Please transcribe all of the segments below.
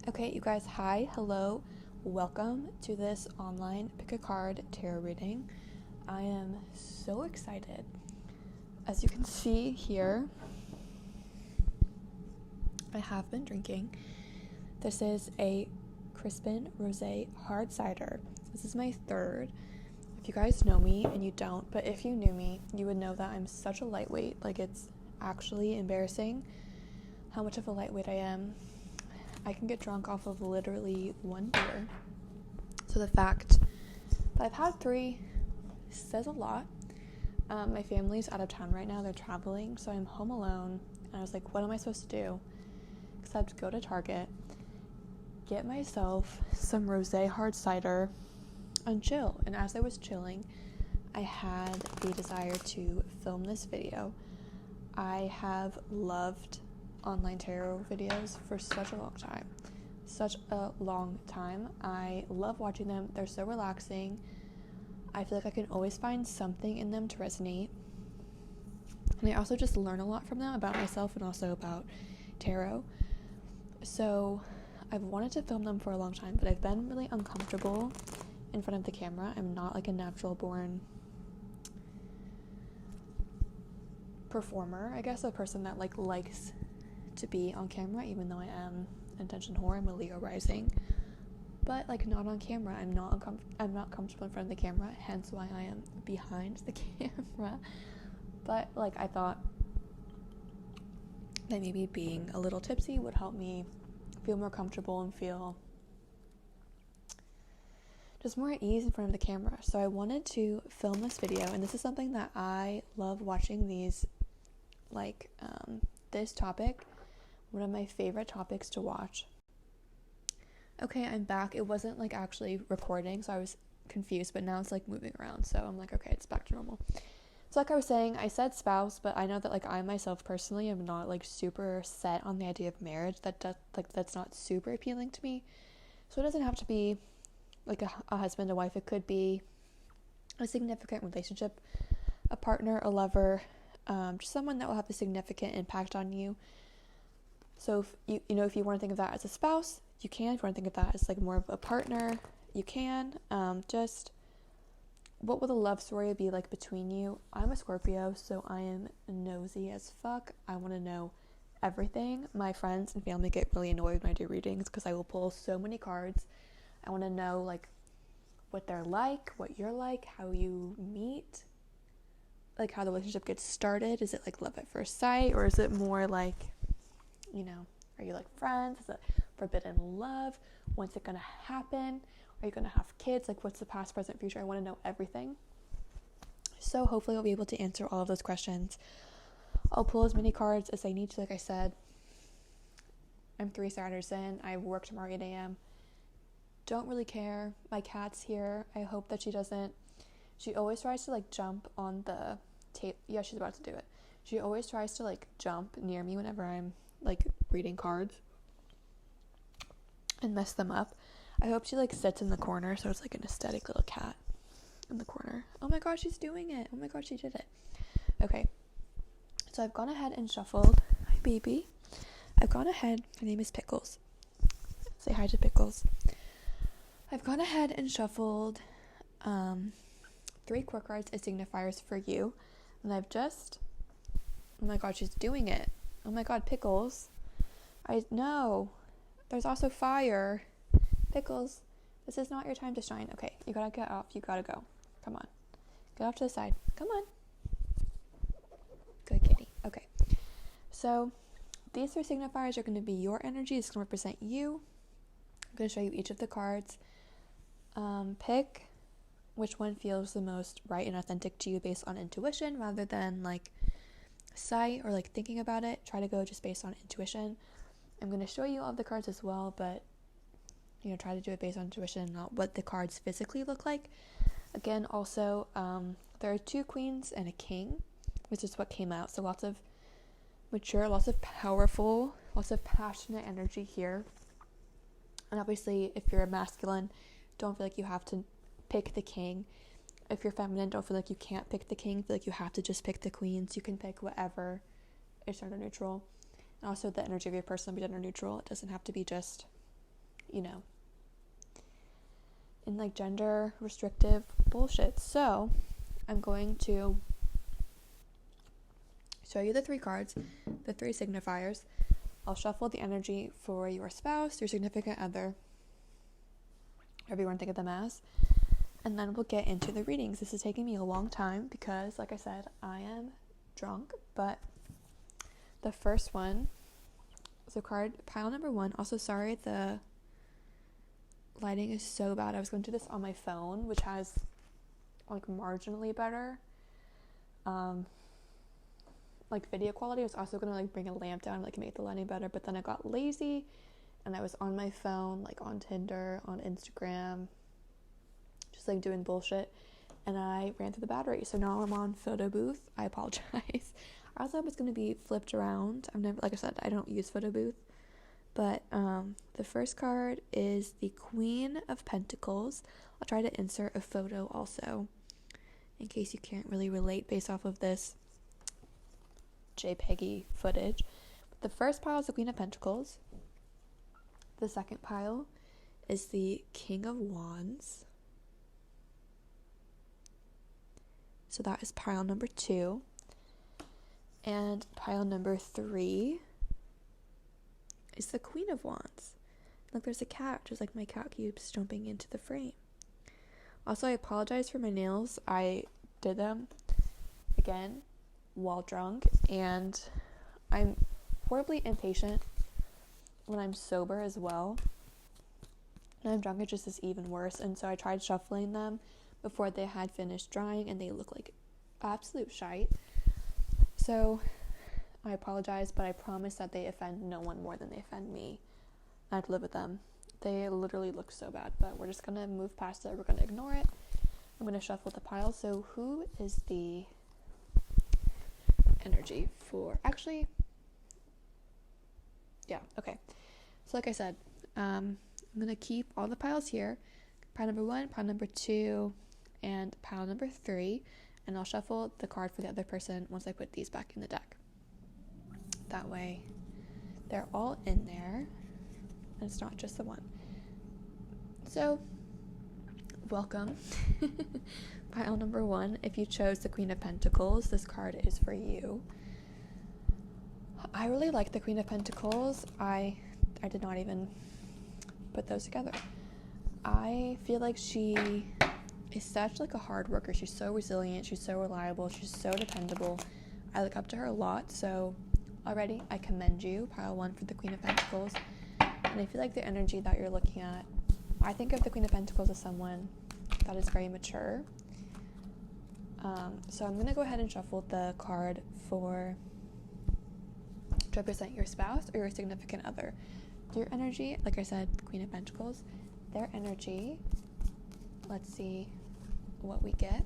Okay, you guys, hi, hello, welcome to this online pick a card tarot reading. I am so excited. As you can see here, I have been drinking. This is a Crispin Rosé hard cider. This is my third. If you guys know me, and you don't, but if you knew me, you would know that I'm such a lightweight. Like, it's actually embarrassing how much of a lightweight I am. I can get drunk off of literally one beer. So the fact that I've had 3 says a lot. My family's out of town right now. They're traveling, so I'm home alone. And I was like, what am I supposed to do? Except go to Target, get myself some rosé hard cider, and chill. And as I was chilling, I had the desire to film this video. I have loved online tarot videos for such a long time. I love watching them. They're so relaxing. I feel like I can always find something in them to resonate. And I also just learn a lot from them about myself and also about tarot. So I've wanted to film them for a long time, but I've been really uncomfortable in front of the camera. I'm not like a natural born performer, I guess, a person that likes to be on camera, even though I am an attention whore. I'm a Leo rising, but not on camera. I'm not comfortable in front of the camera, hence why I am behind the camera. But I thought that maybe being a little tipsy would help me feel more comfortable and feel just more at ease in front of the camera. So I wanted to film this video, and this is something that I love watching. These this topic, one of my favorite topics to watch. Okay, I'm back. It wasn't actually recording, so I was confused, but now it's moving around, so I'm okay, it's back to normal. So I was saying, I said spouse, but I know that I myself personally am not super set on the idea of marriage. That's not super appealing to me. So it doesn't have to be a husband, a wife. It could be a significant relationship, a partner, a lover, just someone that will have a significant impact on you. So if if you want to think of that as a spouse, you can. If you want to think of that as more of a partner, you can. Just what will the love story be like between you? I'm a Scorpio, so I am nosy as fuck. I want to know everything. My friends and family get really annoyed when I do readings because I will pull so many cards. I want to know what they're like, what you're like, how you meet, how the relationship gets started. Is it love at first sight, or is it more are you friends? Is it forbidden love? When's it gonna happen? Are you gonna have kids? What's the past, present, future? I want to know everything. So hopefully I'll be able to answer all of those questions. I'll pull as many cards as I need to. Like I said, I'm 3 Saturdays in. I work tomorrow 8 a.m. Don't really care. My cat's here. I hope that she doesn't. She always tries to jump on the tape. Yeah, she's about to do it. She always tries to jump near me whenever I'm reading cards and mess them up. I hope she sits in the corner so it's an aesthetic little cat in the corner. Oh my god, she's doing it. Oh my god, she did it. Okay, so I've gone ahead and shuffled. Hi baby. I've gone ahead. Her name is Pickles. Say hi to Pickles. I've gone ahead and shuffled 3 core cards as signifiers for you, and I've just, oh my god, she's doing it. Oh my god, Pickles. I know. There's also fire. Pickles, this is not your time to shine. Okay, you gotta get off. You gotta go. Come on. Get off to the side. Come on. Good kitty. Okay. So, these 3 signifiers are going to be your energy. It's going to represent you. I'm going to show you each of the cards. Pick which one feels the most right and authentic to you based on intuition rather than sight or thinking about it. Try to go just based on intuition. I'm going to show you all of the cards as well, but try to do it based on intuition, not what the cards physically look like. Again, also, there are 2 queens and a king, which is what came out. So lots of mature, lots of powerful, lots of passionate energy here. And obviously, if you're a masculine, don't feel like you have to pick the king. If you're feminine, don't feel like you can't pick the king. Feel like you have to just pick the queens. You can pick whatever is gender neutral. And also, the energy of your person will be gender neutral. It doesn't have to be just in like gender restrictive bullshit. So I'm going to show you the 3 cards, the 3 signifiers. I'll shuffle the energy for your spouse, your significant other, whatever you want to think of them as, and then we'll get into the readings. This is taking me a long time because, like I said, I am drunk, but the first one is a card, pile number 1. Also, sorry, the lighting is so bad. I was going to do this on my phone, which has like marginally better like video quality. I was also gonna like bring a lamp down, like make the lighting better, but then I got lazy and I was on my phone, like on Tinder, on Instagram, just like doing bullshit, and I ran through the battery. So now I'm on photo booth. I apologize. I thought it was gonna be flipped around. I've never, like I said, I don't use photo booth. But the first card is the Queen of Pentacles. I'll try to insert a photo also, in case you can't really relate based off of this JPEG-y footage. But the first pile is the Queen of Pentacles. The second pile is the King of Wands. So that is pile number 2. And pile number 3 is the Queen of Wands. Look, there's a cat, just like my cat keeps jumping into the frame. Also, I apologize for my nails. I did them again while drunk, and I'm horribly impatient when I'm sober as well. When I'm drunk, it just is even worse. And so I tried shuffling them before they had finished drying, and they look like absolute shite. So I apologize, but I promise that they offend no one more than they offend me. I have to live with them. They literally look so bad, but we're just gonna move past it. We're gonna ignore it. I'm gonna shuffle the pile. So who is the energy for, actually, yeah, okay. So like I said, I'm gonna keep all the piles here. Pile number 1, pile number 2, and pile number 3, and I'll shuffle the card for the other person once I put these back in the deck. That way they're all in there and it's not just the one. So welcome. Pile number 1, if you chose the Queen of Pentacles, this card is for you. I really like the Queen of Pentacles. I did not even put those together. I feel like she is such like a hard worker. She's so resilient, she's so reliable, she's so dependable. I look up to her a lot, so already I commend you, pile 1, for the Queen of Pentacles. And I feel like the energy that you're looking at, I think of the Queen of Pentacles as someone that is very mature. So I'm going to go ahead and shuffle the card to represent your spouse or your significant other. Your energy, like I said, the Queen of Pentacles, their energy, let's see what we get.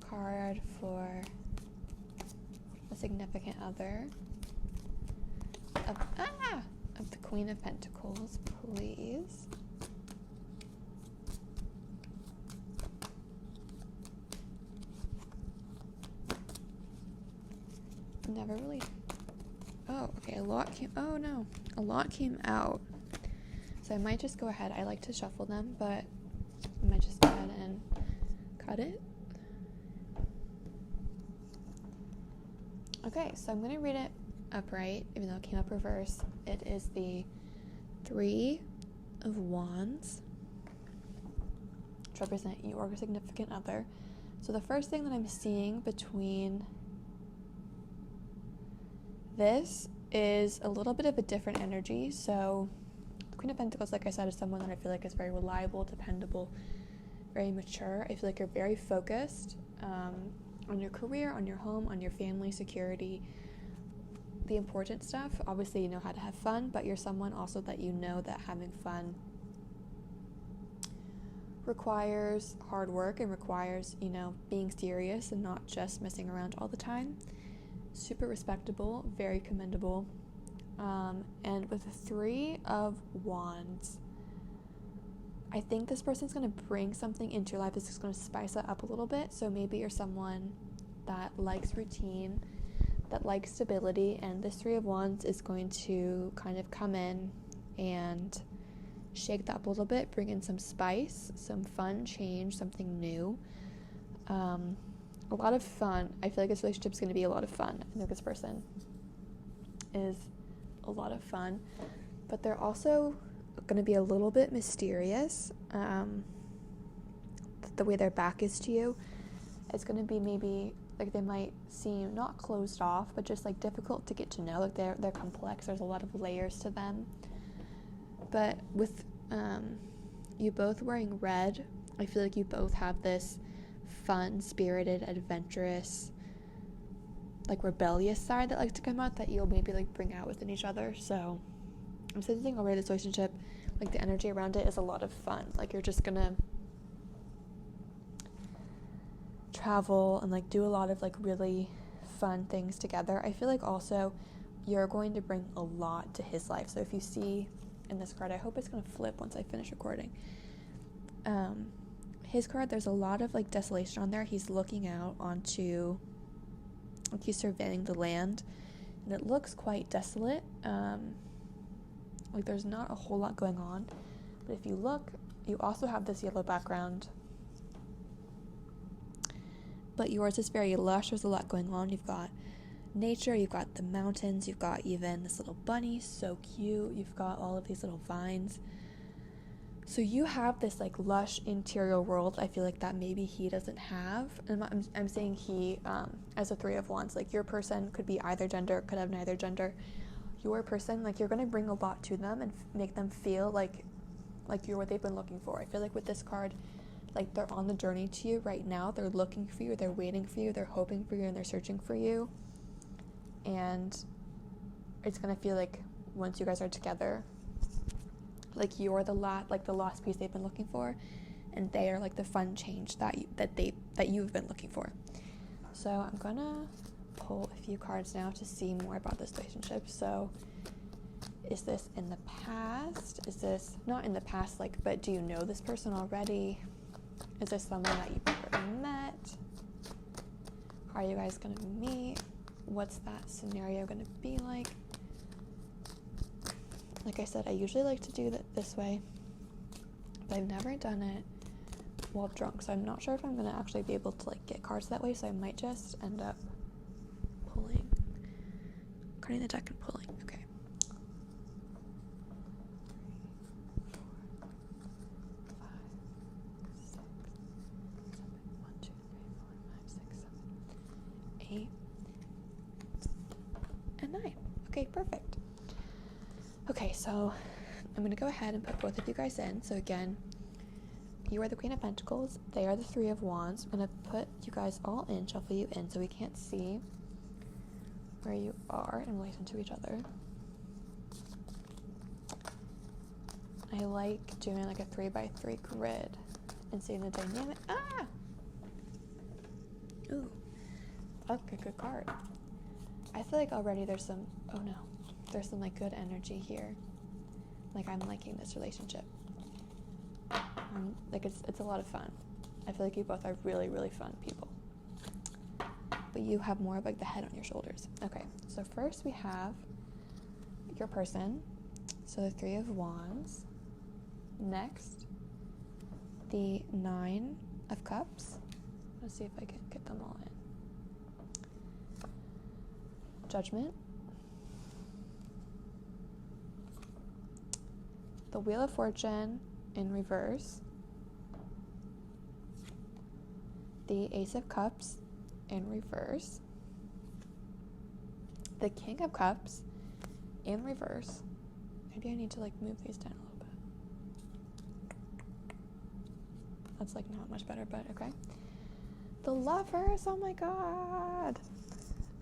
Card for a significant other of the Queen of Pentacles, please. Never really. Oh, okay. A lot came out. So I might just go ahead. I like to shuffle them, but I might just go ahead and cut it. Okay, so I'm going to read it upright, even though it came up reverse. It is the 3 of Wands to represent your significant other. So the first thing that I'm seeing between this is a little bit of a different energy. So the Queen of Pentacles, like I said, is someone that I feel like is very reliable, dependable, very mature. I feel like you're very focused on your career, on your home, on your family, security, the important stuff. Obviously, you know how to have fun, but you're someone also that you know that having fun requires hard work and requires, being serious and not just messing around all the time. Super respectable, very commendable. And with the 3 of Wands, I think this person's going to bring something into your life that's just going to spice it up a little bit. So maybe you're someone that likes routine, that likes stability, and this 3 of Wands is going to kind of come in and shake that up a little bit, bring in some spice, some fun change, something new. A lot of fun. I feel like this relationship is going to be a lot of fun. I think this person is a lot of fun, but they're also going to be a little bit mysterious. The way their back is to you, it's going to be maybe like they might seem not closed off, but just like difficult to get to know. Like they're complex. There's a lot of layers to them. But with you both wearing red, I feel like you both have this fun, spirited, adventurous, like rebellious side that likes to come out that you'll maybe like bring out within each other. So I'm sensing already this relationship, like the energy around it is a lot of fun. Like you're just gonna travel and like do a lot of like really fun things together. I feel like also you're going to bring a lot to his life. So if you see in this card, I hope it's gonna flip once I finish recording. His card, there's a lot of like desolation on there. He's looking out onto, like he's surveying the land, and it looks quite desolate. Like there's not a whole lot going on, but if you look, you also have this yellow background, but yours is very lush. There's a lot going on. You've got nature, you've got the mountains, you've got even this little bunny, so cute. You've got all of these little vines. So you have this like lush interior world. I feel like that maybe he doesn't have. And I'm saying he as a Three of Wands. Like your person could be either gender, could have neither gender. Your person, like you're going to bring a lot to them and make them feel like you're what they've been looking for. I feel like with this card, like they're on the journey to you right now. They're looking for you, they're waiting for you, they're hoping for you, and they're searching for you. And it's going to feel like once you guys are together, like you're the lost piece they've been looking for, and they are like the fun change that you've been looking for. So I'm gonna pull a few cards now to see more about this relationship. So is this in the past? Is this not in the past, like, but do you know this person already? Is this someone that you've never met? How are you guys gonna meet? What's that scenario gonna be like? Like I said, I usually like to do that this way, but I've never done it while drunk, so I'm not sure if I'm going to actually be able to like get cards that way, so I might just end up cutting the deck and pulling. Okay. 8 and 9. Okay, perfect. Okay, so I'm going to go ahead and put both of you guys in. So again, you are the Queen of Pentacles, they are the Three of Wands. I'm going to put you guys all in, shuffle you in, so we can't see where you are in relation to each other. I like doing like a 3x3 grid and seeing the dynamic. Ooh, that's a good card. I feel like already there's some, there's some like good energy here. Like I'm liking this relationship. Like it's a lot of fun. I feel like you both are really, really fun people. But you have more of like the head on your shoulders. Okay, so first we have your person. So the Three of Wands. Next, the Nine of Cups. Let's see if I can get them all in. Judgment. The Wheel of Fortune in reverse. The Ace of Cups in reverse. The King of Cups in reverse. Maybe I need to like move these down a little bit. That's like not much better, but okay. The Lovers, oh my god.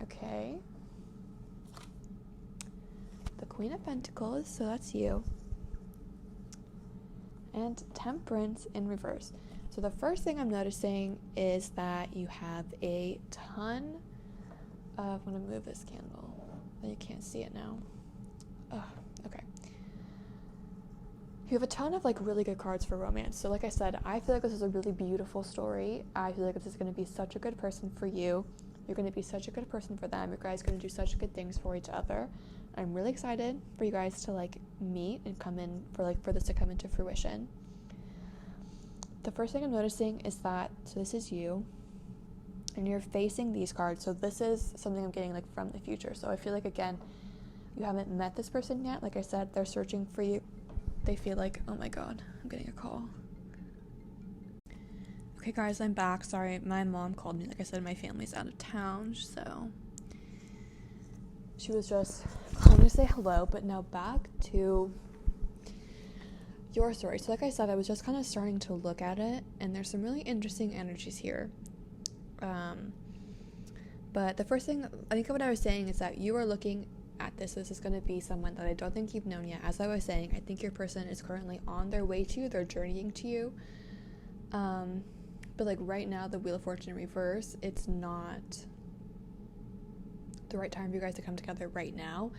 Okay. The Queen of Pentacles, so that's you. And Temperance in reverse. So the first thing I'm noticing is that you have a ton of, I'm going to move this candle. You can't see it now. Okay. You have a ton of like really good cards for romance. So like I said, I feel like this is a really beautiful story. I feel like this is going to be such a good person for you. You're going to be such a good person for them. You guys are going to do such good things for each other. I'm really excited for you guys to like meet and come in for this to come into fruition. The first thing I'm noticing is that, so this is you, and you're facing these cards. So this is something I'm getting like from the future. So I feel like, again, you haven't met this person yet. Like I said, they're searching for you. They feel like, oh my God, I'm getting a call. Okay guys, I'm back. Sorry, my mom called me. Like I said, my family's out of town, so she was just calling to say hello. But now back to your story. So like I said, I was just kind of starting to look at it, and there's some really interesting energies here. But the first thing, I think what I was saying is that you are looking at this is going to be someone that I don't think you've known yet. As I was saying, I think your person is currently on their way to you. They're journeying to you. But like right now, the Wheel of Fortune in reverse, it's not the right time for you guys to come together right now.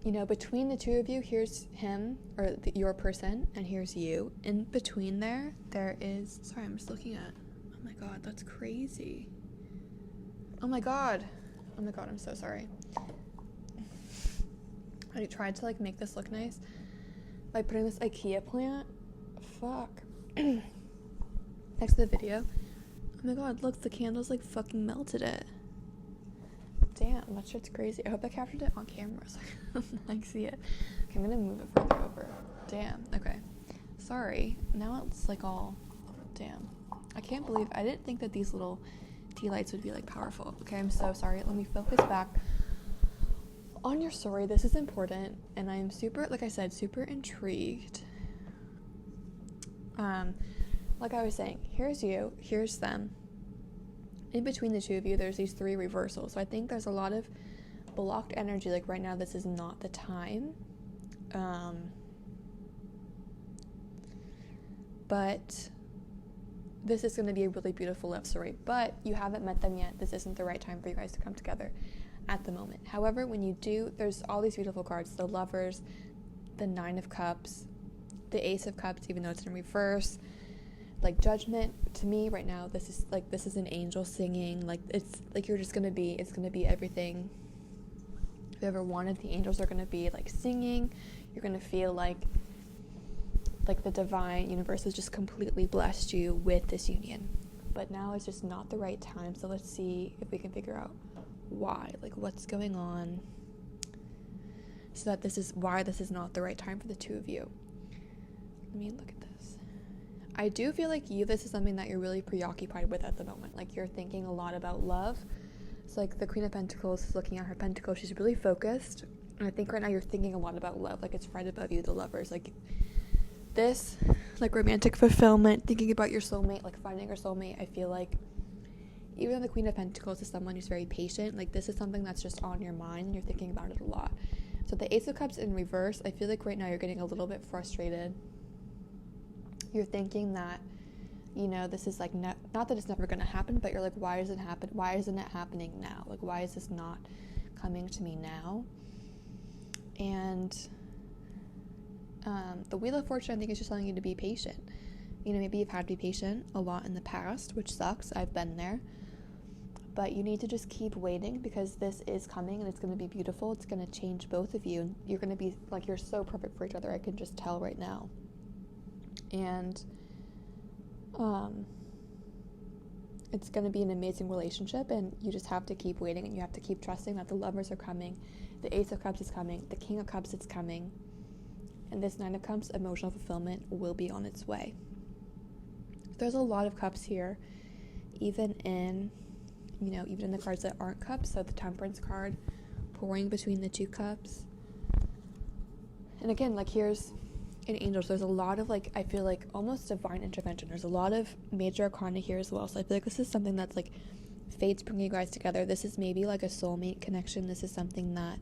You know, between the two of you, here's him, or your person, and here's you. In between there is, sorry, I'm just looking at, oh my God, that's crazy. Oh my God, I'm so sorry. I tried to like make this look nice by putting this IKEA plant. Fuck. Next to the video. Oh my God, look, the candles like fucking melted it. Damn, that shit's crazy. I hope I captured it on camera so I can like see it. Okay, I'm gonna move it further over. Damn, okay. Sorry. Now it's like all, damn. I can't believe, I didn't think that these little tea lights would be like powerful. Okay, I'm so sorry. Let me focus back on your story. This is important, and I am super, like I said, super intrigued. Like I was saying, here's you, here's them. In between the two of you, there's these three reversals. So I think there's a lot of blocked energy. Like right now, this is not the time. But this is going to be a really beautiful love story. But you haven't met them yet. This isn't the right time for you guys to come together at the moment. However, when you do, there's all these beautiful cards. The Lovers, the Nine of Cups, the Ace of Cups, even though it's in reverse. Like Judgment, to me right now, this is an angel singing. Like it's like it's gonna be everything you ever wanted. The angels are gonna be like singing. You're gonna feel like the divine universe has just completely blessed you with this union. But now it's just not the right time. So let's see if we can figure out why, like what's going on, so that this is not the right time for the two of you. Let me look at this. I do feel like this is something that you're really preoccupied with at the moment. Like you're thinking a lot about love. So like the Queen of Pentacles is looking at her pentacle. She's really focused. And I think right now you're thinking a lot about love. Like it's right above you, the Lovers. Like this, like romantic fulfillment, thinking about your soulmate, like finding your soulmate. I feel like even though the Queen of Pentacles is someone who's very patient, like this is something that's just on your mind and you're thinking about it a lot. So the Ace of Cups in reverse, I feel like right now you're getting a little bit frustrated. You're thinking that, you know, this is like not that it's never going to happen, but you're like, why isn't it happening now? Like, why is this not coming to me now? And the Wheel of Fortune, I think, is just telling you to be patient. You know, maybe you've had to be patient a lot in the past, which sucks. I've been there. But you need to just keep waiting, because this is coming and it's going to be beautiful. It's going to change both of you. You're going to be like, you're so perfect for each other. I can just tell right now. And it's going to be an amazing relationship, and you just have to keep waiting, and you have to keep trusting that the Lovers are coming, the Ace of Cups is coming, the King of Cups is coming, and this Nine of Cups, emotional fulfillment, will be on its way. There's a lot of cups here, even in the cards that aren't cups. So the Temperance card, pouring between the two cups. And again, like here's in Angels, there's a lot of like, I feel like almost divine intervention. There's a lot of major arcana here as well. So I feel like this is something that's like fate's bringing you guys together. This is maybe like a soulmate connection. This is something that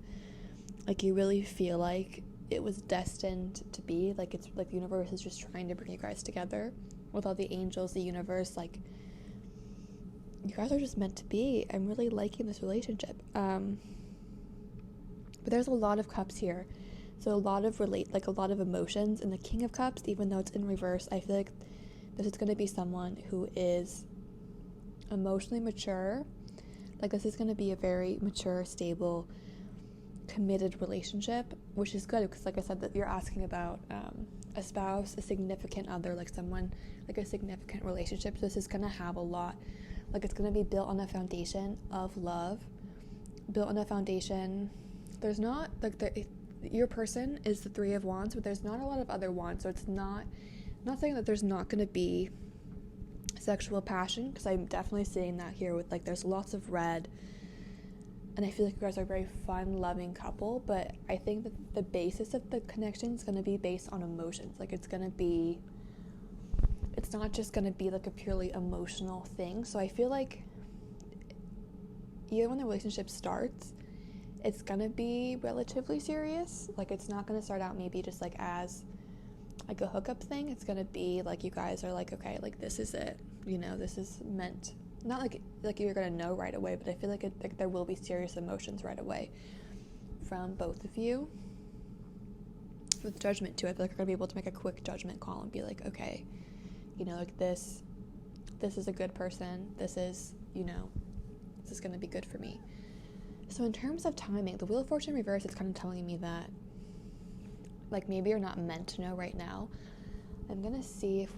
like you really feel like it was destined to be. Like it's like the universe is just trying to bring you guys together with all the angels, the universe. Like you guys are just meant to be. I'm really liking this relationship. But there's a lot of cups here. So a lot of a lot of emotions. And the King of Cups, even though it's in reverse, I feel like this is going to be someone who is emotionally mature. Like, this is going to be a very mature, stable, committed relationship, which is good because, like I said, that you're asking about a spouse, a significant other, like someone, like a significant relationship. So this is going to have a lot, like, it's going to be built on a foundation of love, built on a foundation. There's not, like, your person is the Three of Wands, but there's not a lot of other wands, so it's not saying that there's not going to be sexual passion, because I'm definitely seeing that here with, like, there's lots of red, and I feel like you guys are a very fun, loving couple, but I think that the basis of the connection is going to be based on emotions. Like, it's not just going to be, like, a purely emotional thing. So I feel like even when the relationship starts, it's going to be relatively serious. Like, it's not going to start out maybe just, like, as, like, a hookup thing. It's going to be, like, you guys are, like, okay, like, this is it. You know, this is meant, not like you're going to know right away, but I feel like, like there will be serious emotions right away from both of you. With judgment, too, I feel like you're going to be able to make a quick judgment call and be like, okay, you know, like, this is a good person. This is, you know, this is going to be good for me. So in terms of timing, the Wheel of Fortune reverse is kind of telling me that, like, maybe you're not meant to know right now. I'm going to see if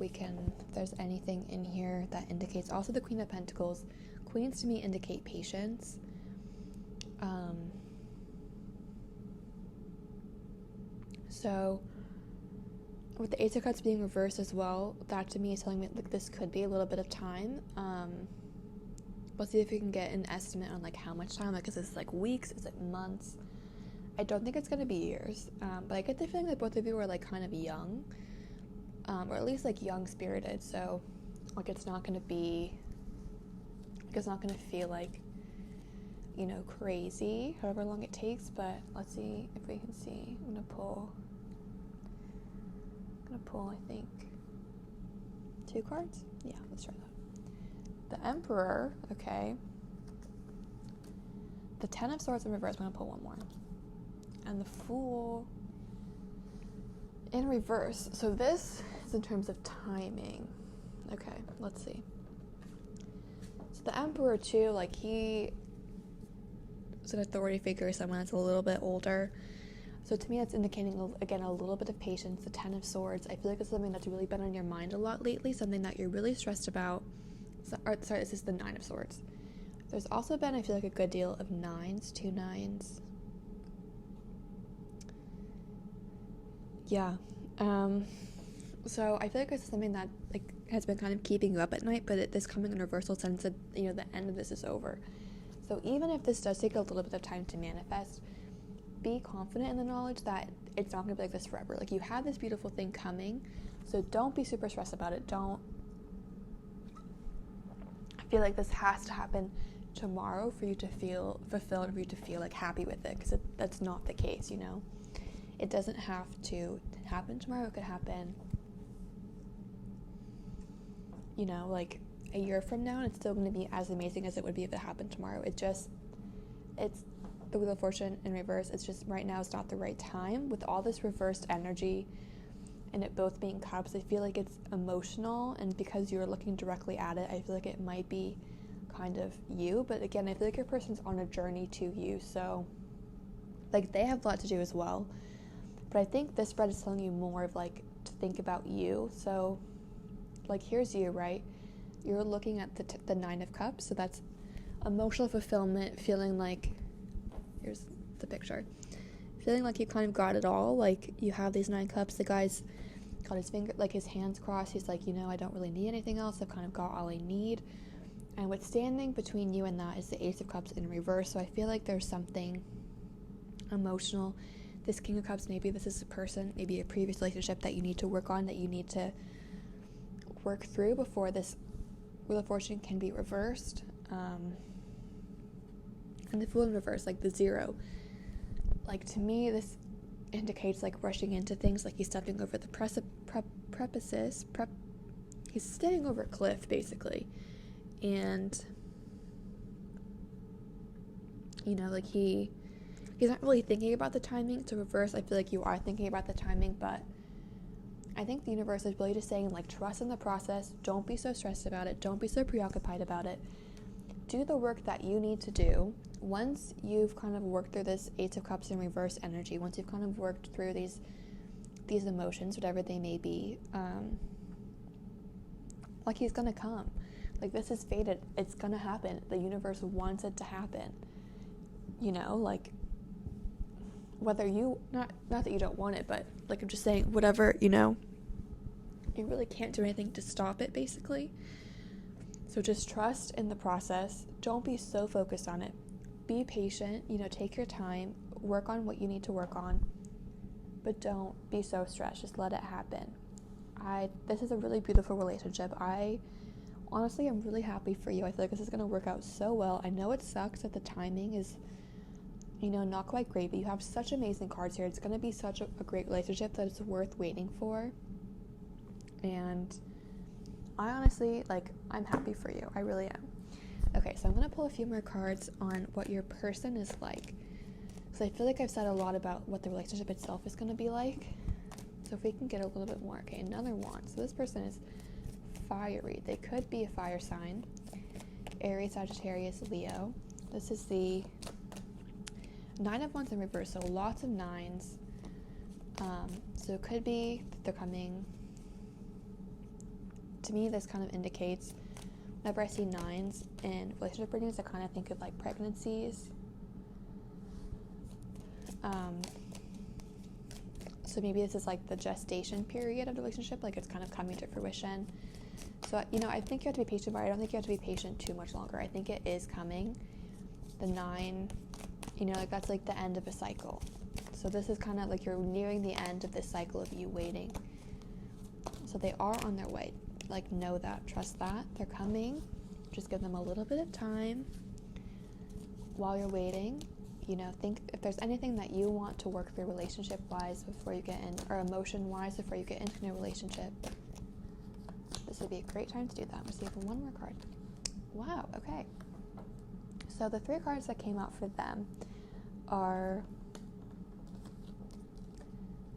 there's anything in here that indicates, also the Queen of Pentacles. Queens to me indicate patience. So with the Ace of Cups being reversed as well, that to me is telling me, like, this could be a little bit of time. We'll see if we can get an estimate on, like, how much time. Like, is this, like, weeks? Is it months? I don't think it's going to be years. But I get the feeling that both of you are, like, kind of young. Or at least, like, young-spirited. So, like, it's not going to feel like, you know, crazy, however long it takes. But let's see if we can see. I'm going to pull, I think, 2 cards. Yeah, let's try that. The Emperor, okay. The Ten of Swords in reverse, I'm going to pull one more. And the Fool in reverse. So this is in terms of timing. Okay, let's see. So the Emperor, too, like, he is an authority figure, someone that's a little bit older. So to me, that's indicating, again, a little bit of patience. The Ten of Swords, I feel like it's something that's really been on your mind a lot lately, something that you're really stressed about. Sorry, this is the Nine of Swords. There's also been, I feel like, a good deal of 9s, 2 9s. Yeah. So I feel like this is something that, like, has been kind of keeping you up at night, but this coming in reversal sense that, you know, the end of this is over. So even if this does take a little bit of time to manifest, be confident in the knowledge that it's not going to be like this forever. Like, you have this beautiful thing coming, so don't be super stressed about it. Don't feel like this has to happen tomorrow for you to feel fulfilled, for you to feel, like, happy with it, because that's not the case, you know. It doesn't have to happen tomorrow. It could happen, you know, like, a year from now, and it's still going to be as amazing as it would be if it happened tomorrow. It's the Wheel of Fortune in reverse. It's just right now is not the right time with all this reversed energy and it both being cups. I feel like it's emotional, and because you're looking directly at it, I feel like it might be kind of you. But again, I feel like your person's on a journey to you, so, like, they have a lot to do as well. But I think this spread is telling you more of, like, to think about you. So, like, here's you, right? You're looking at the Nine of Cups, so that's emotional fulfillment, feeling like, here's the picture, feeling like you kind of got it all. Like, you have these 9 cups. The guy's got his finger, like, his hands crossed. He's like, you know, I don't really need anything else. I've kind of got all I need. And what's standing between you and that is the Ace of Cups in reverse. So I feel like there's something emotional. This King of Cups, maybe this is a person, maybe a previous relationship that you need to work on, that you need to work through before this Wheel of Fortune can be reversed. And the Fool in reverse, like the 0. Like, to me, this indicates, like, rushing into things, like he's stepping over the precipice. He's standing over a cliff, basically. And, you know, like, he's not really thinking about the timing. To reverse, I feel like you are thinking about the timing, but I think the universe is really just saying, like, trust in the process. Don't be so stressed about it. Don't be so preoccupied about it. do the work that you need to do. Once you've kind of worked through this Eight of Cups in reverse energy, once you've kind of worked through these emotions, whatever they may be, like he's gonna come. Like, this is fated. It's gonna happen. The universe wants it to happen. You know, like, whether you, not that you don't want it, but like I'm just saying, whatever, you know, you really can't do anything to stop it, basically. So just trust in the process. Don't be so focused on it. Be patient, you know, take your time, work on what you need to work on, but don't be so stressed. Just let it happen. This is a really beautiful relationship. Honestly, I'm really happy for you. I feel like this is going to work out so well. I know it sucks that the timing is, you know, not quite great, but you have such amazing cards here. It's going to be such a great relationship that it's worth waiting for. And I honestly, like, I'm happy for you. I really am. Okay, so I'm going to pull a few more cards on what your person is like. So I feel like I've said a lot about what the relationship itself is going to be like. So if we can get a little bit more. Okay, another wand. So this person is fiery. They could be a fire sign. Aries, Sagittarius, Leo. This is the Nine of Wands in reverse, so lots of nines. So it could be that they're coming. To me, this kind of indicates, whenever I see nines in relationship readings, I kind of think of like pregnancies. So maybe this is like the gestation period of the relationship, like it's kind of coming to fruition. So, you know, I think you have to be patient, but I don't think you have to be patient too much longer. I think it is coming. The 9, you know, like that's like the end of a cycle. So this is kind of like you're nearing the end of this cycle of you waiting. So they are on their way. Like, know that, trust that. They're coming. Just give them a little bit of time while you're waiting. You know, think if there's anything that you want to work through relationship-wise before you get in, or emotion-wise before you get into a relationship. This would be a great time to do that. We're seeing one more card. Wow, okay. So the 3 cards that came out for them are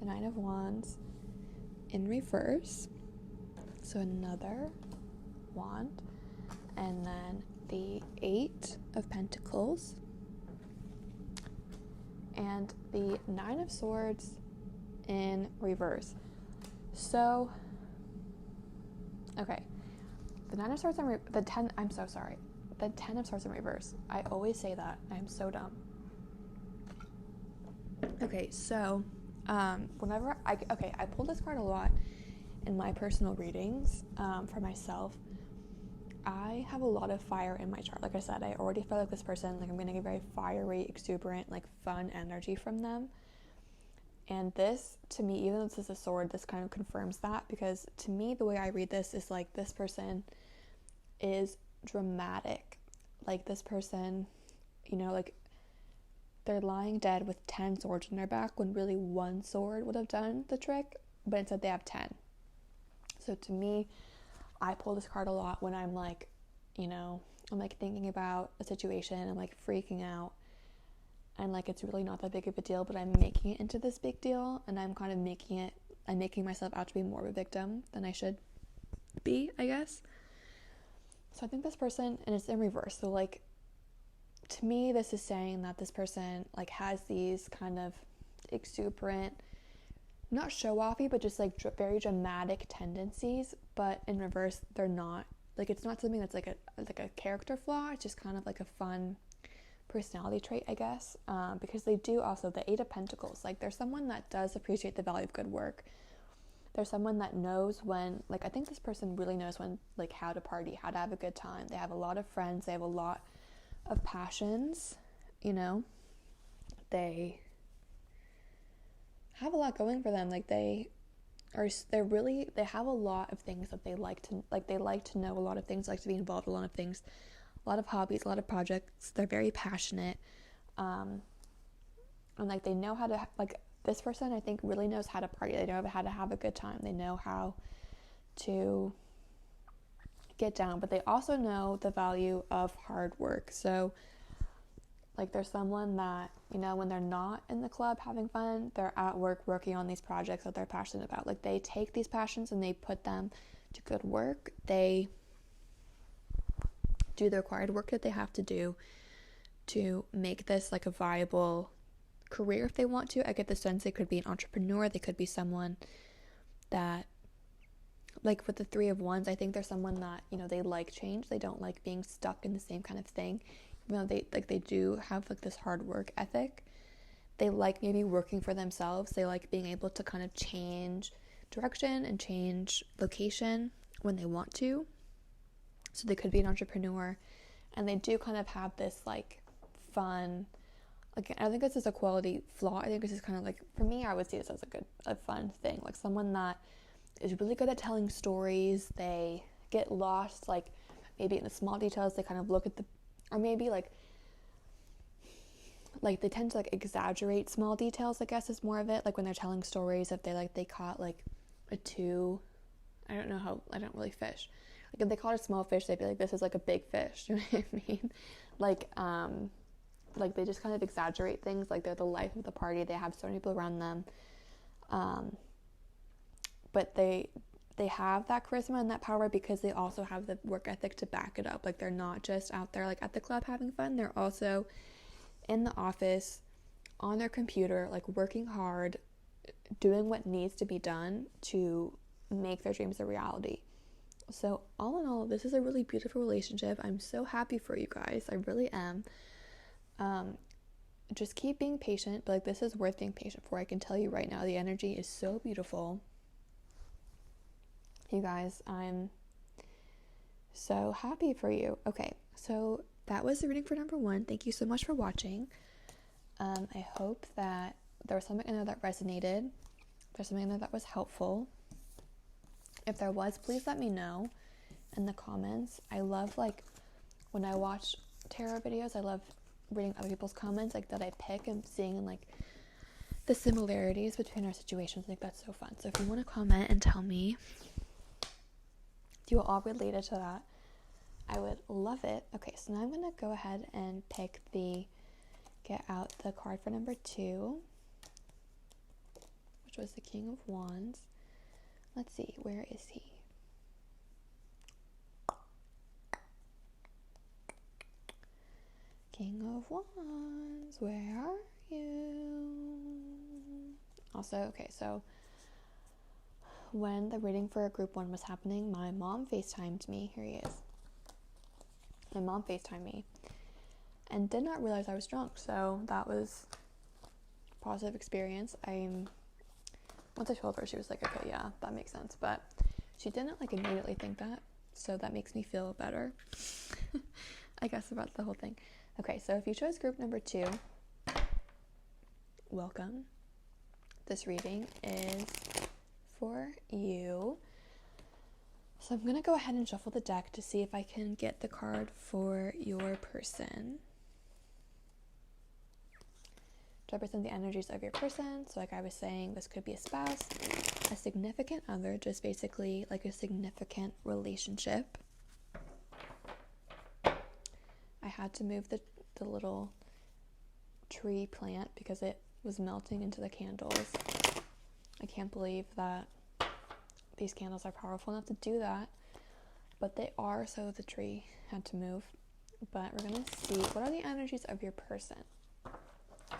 the Nine of Wands in reverse. So another wand. And then the 8 of Pentacles. And the 9 of Swords in reverse. So, okay. The 9 of Swords in the 10, I'm so sorry. The 10 of Swords in reverse. I always say that. I'm so dumb. Okay, so, whenever I pull this card a lot in my personal readings, for myself. I have a lot of fire in my chart. Like I said, I already feel like this person, like I'm going to get very fiery, exuberant, like fun energy from them. And this, to me, even though this is a sword, this kind of confirms that, because to me, the way I read this is like this person is dramatic. Like this person, you know, like they're lying dead with 10 swords in their back when really 1 sword would have done the trick, but instead they have 10. So to me, I pull this card a lot when I'm like, you know, I'm like thinking about a situation, I'm like freaking out, and like it's really not that big of a deal, but I'm making it into this big deal, and I'm kind of I'm making myself out to be more of a victim than I should be, I guess. So I think this person, and it's in reverse, so like to me this is saying that this person like has these kind of exuberant, not show-offy, but just like very dramatic tendencies, but in reverse they're not. Like it's not something that's like a character flaw. It's just kind of like a fun personality trait, I guess, because they do also, the 8 of Pentacles, like they're someone that does appreciate the value of good work. They're someone that knows when, like I think this person really knows when, like how to party, how to have a good time. They have a lot of friends, they have a lot of passions, you know, they have a lot going for them. Like they have a lot of things that they like to know a lot of things, like to be involved in a lot of things, a lot of hobbies, a lot of projects. They're very passionate, and like they know how to, like this person I think really knows how to party. They know how to have a good time. They know how to get down, but they also know the value of hard work. So like there's someone that, you know, when they're not in the club having fun, they're at work working on these projects that they're passionate about. Like they take these passions and they put them to good work. They do the required work that they have to do to make this like a viable career if they want to. I get the sense they could be an entrepreneur. They could be someone that, like with the Three of Wands, I think they're someone that, you know, they like change. They don't like being stuck in the same kind of thing. You know, they do have like this hard work ethic. They like maybe working for themselves. They like being able to kind of change direction and change location when they want to. So they could be an entrepreneur, and they do kind of have this like fun, like, I think this is a quality flaw. I think this is kind of like, for me, I would see this as a fun thing, like someone that is really good at telling stories. They get lost, like maybe in the small details. They kind of look at or maybe like they tend to like exaggerate small details, I guess is more of it. Like when they're telling stories, if they caught like I don't really fish. Like if they caught a small fish, they'd be like, this is like a big fish. You know what I mean? Like they just kind of exaggerate things. Like they're the life of the party. They have so many people around them. But they have that charisma and that power because they also have the work ethic to back it up. Like they're not just out there like at the club having fun. They're also in the office on their computer, like working hard, doing what needs to be done to make their dreams a reality. So all in all, this is a really beautiful relationship. I'm so happy for you guys. I really am. Just keep being patient, but like this is worth being patient for. I can tell you right now, the energy is so beautiful. You guys, I'm so happy for you. Okay, so that was the reading for number 1. Thank you so much for watching. I hope that there was something in there that resonated. There's something in there that was helpful. If there was, please let me know in the comments. I love, like, when I watch tarot videos, I love reading other people's comments, like, that I pick and seeing, like, the similarities between our situations. I think that's so fun. So if you want to comment and tell me if you all related to that, I would love it. Okay, so now I'm going to go ahead and get out the card for number 2, which was the King of Wands. Let's see, where is he? King of Wands, where are you? Also, okay, so when the reading for group 1 was happening, my mom FaceTimed me. Here he is. My mom FaceTimed me and did not realize I was drunk, so that was a positive experience. Once I told her, she was like, okay, yeah, that makes sense, but she didn't like immediately think that, so that makes me feel better I guess about the whole thing. Okay, so if you chose group number 2, welcome. This reading is for you. So I'm gonna go ahead and shuffle the deck to see if I can get the card for your person to represent the energies of your person. So like I was saying, this could be a spouse, a significant other, just basically like a significant relationship. I had to move the little tree plant because it was melting into the candles. I can't believe that these candles are powerful enough to do that, but they are, so the tree had to move. But we're gonna see, what are the energies of your person?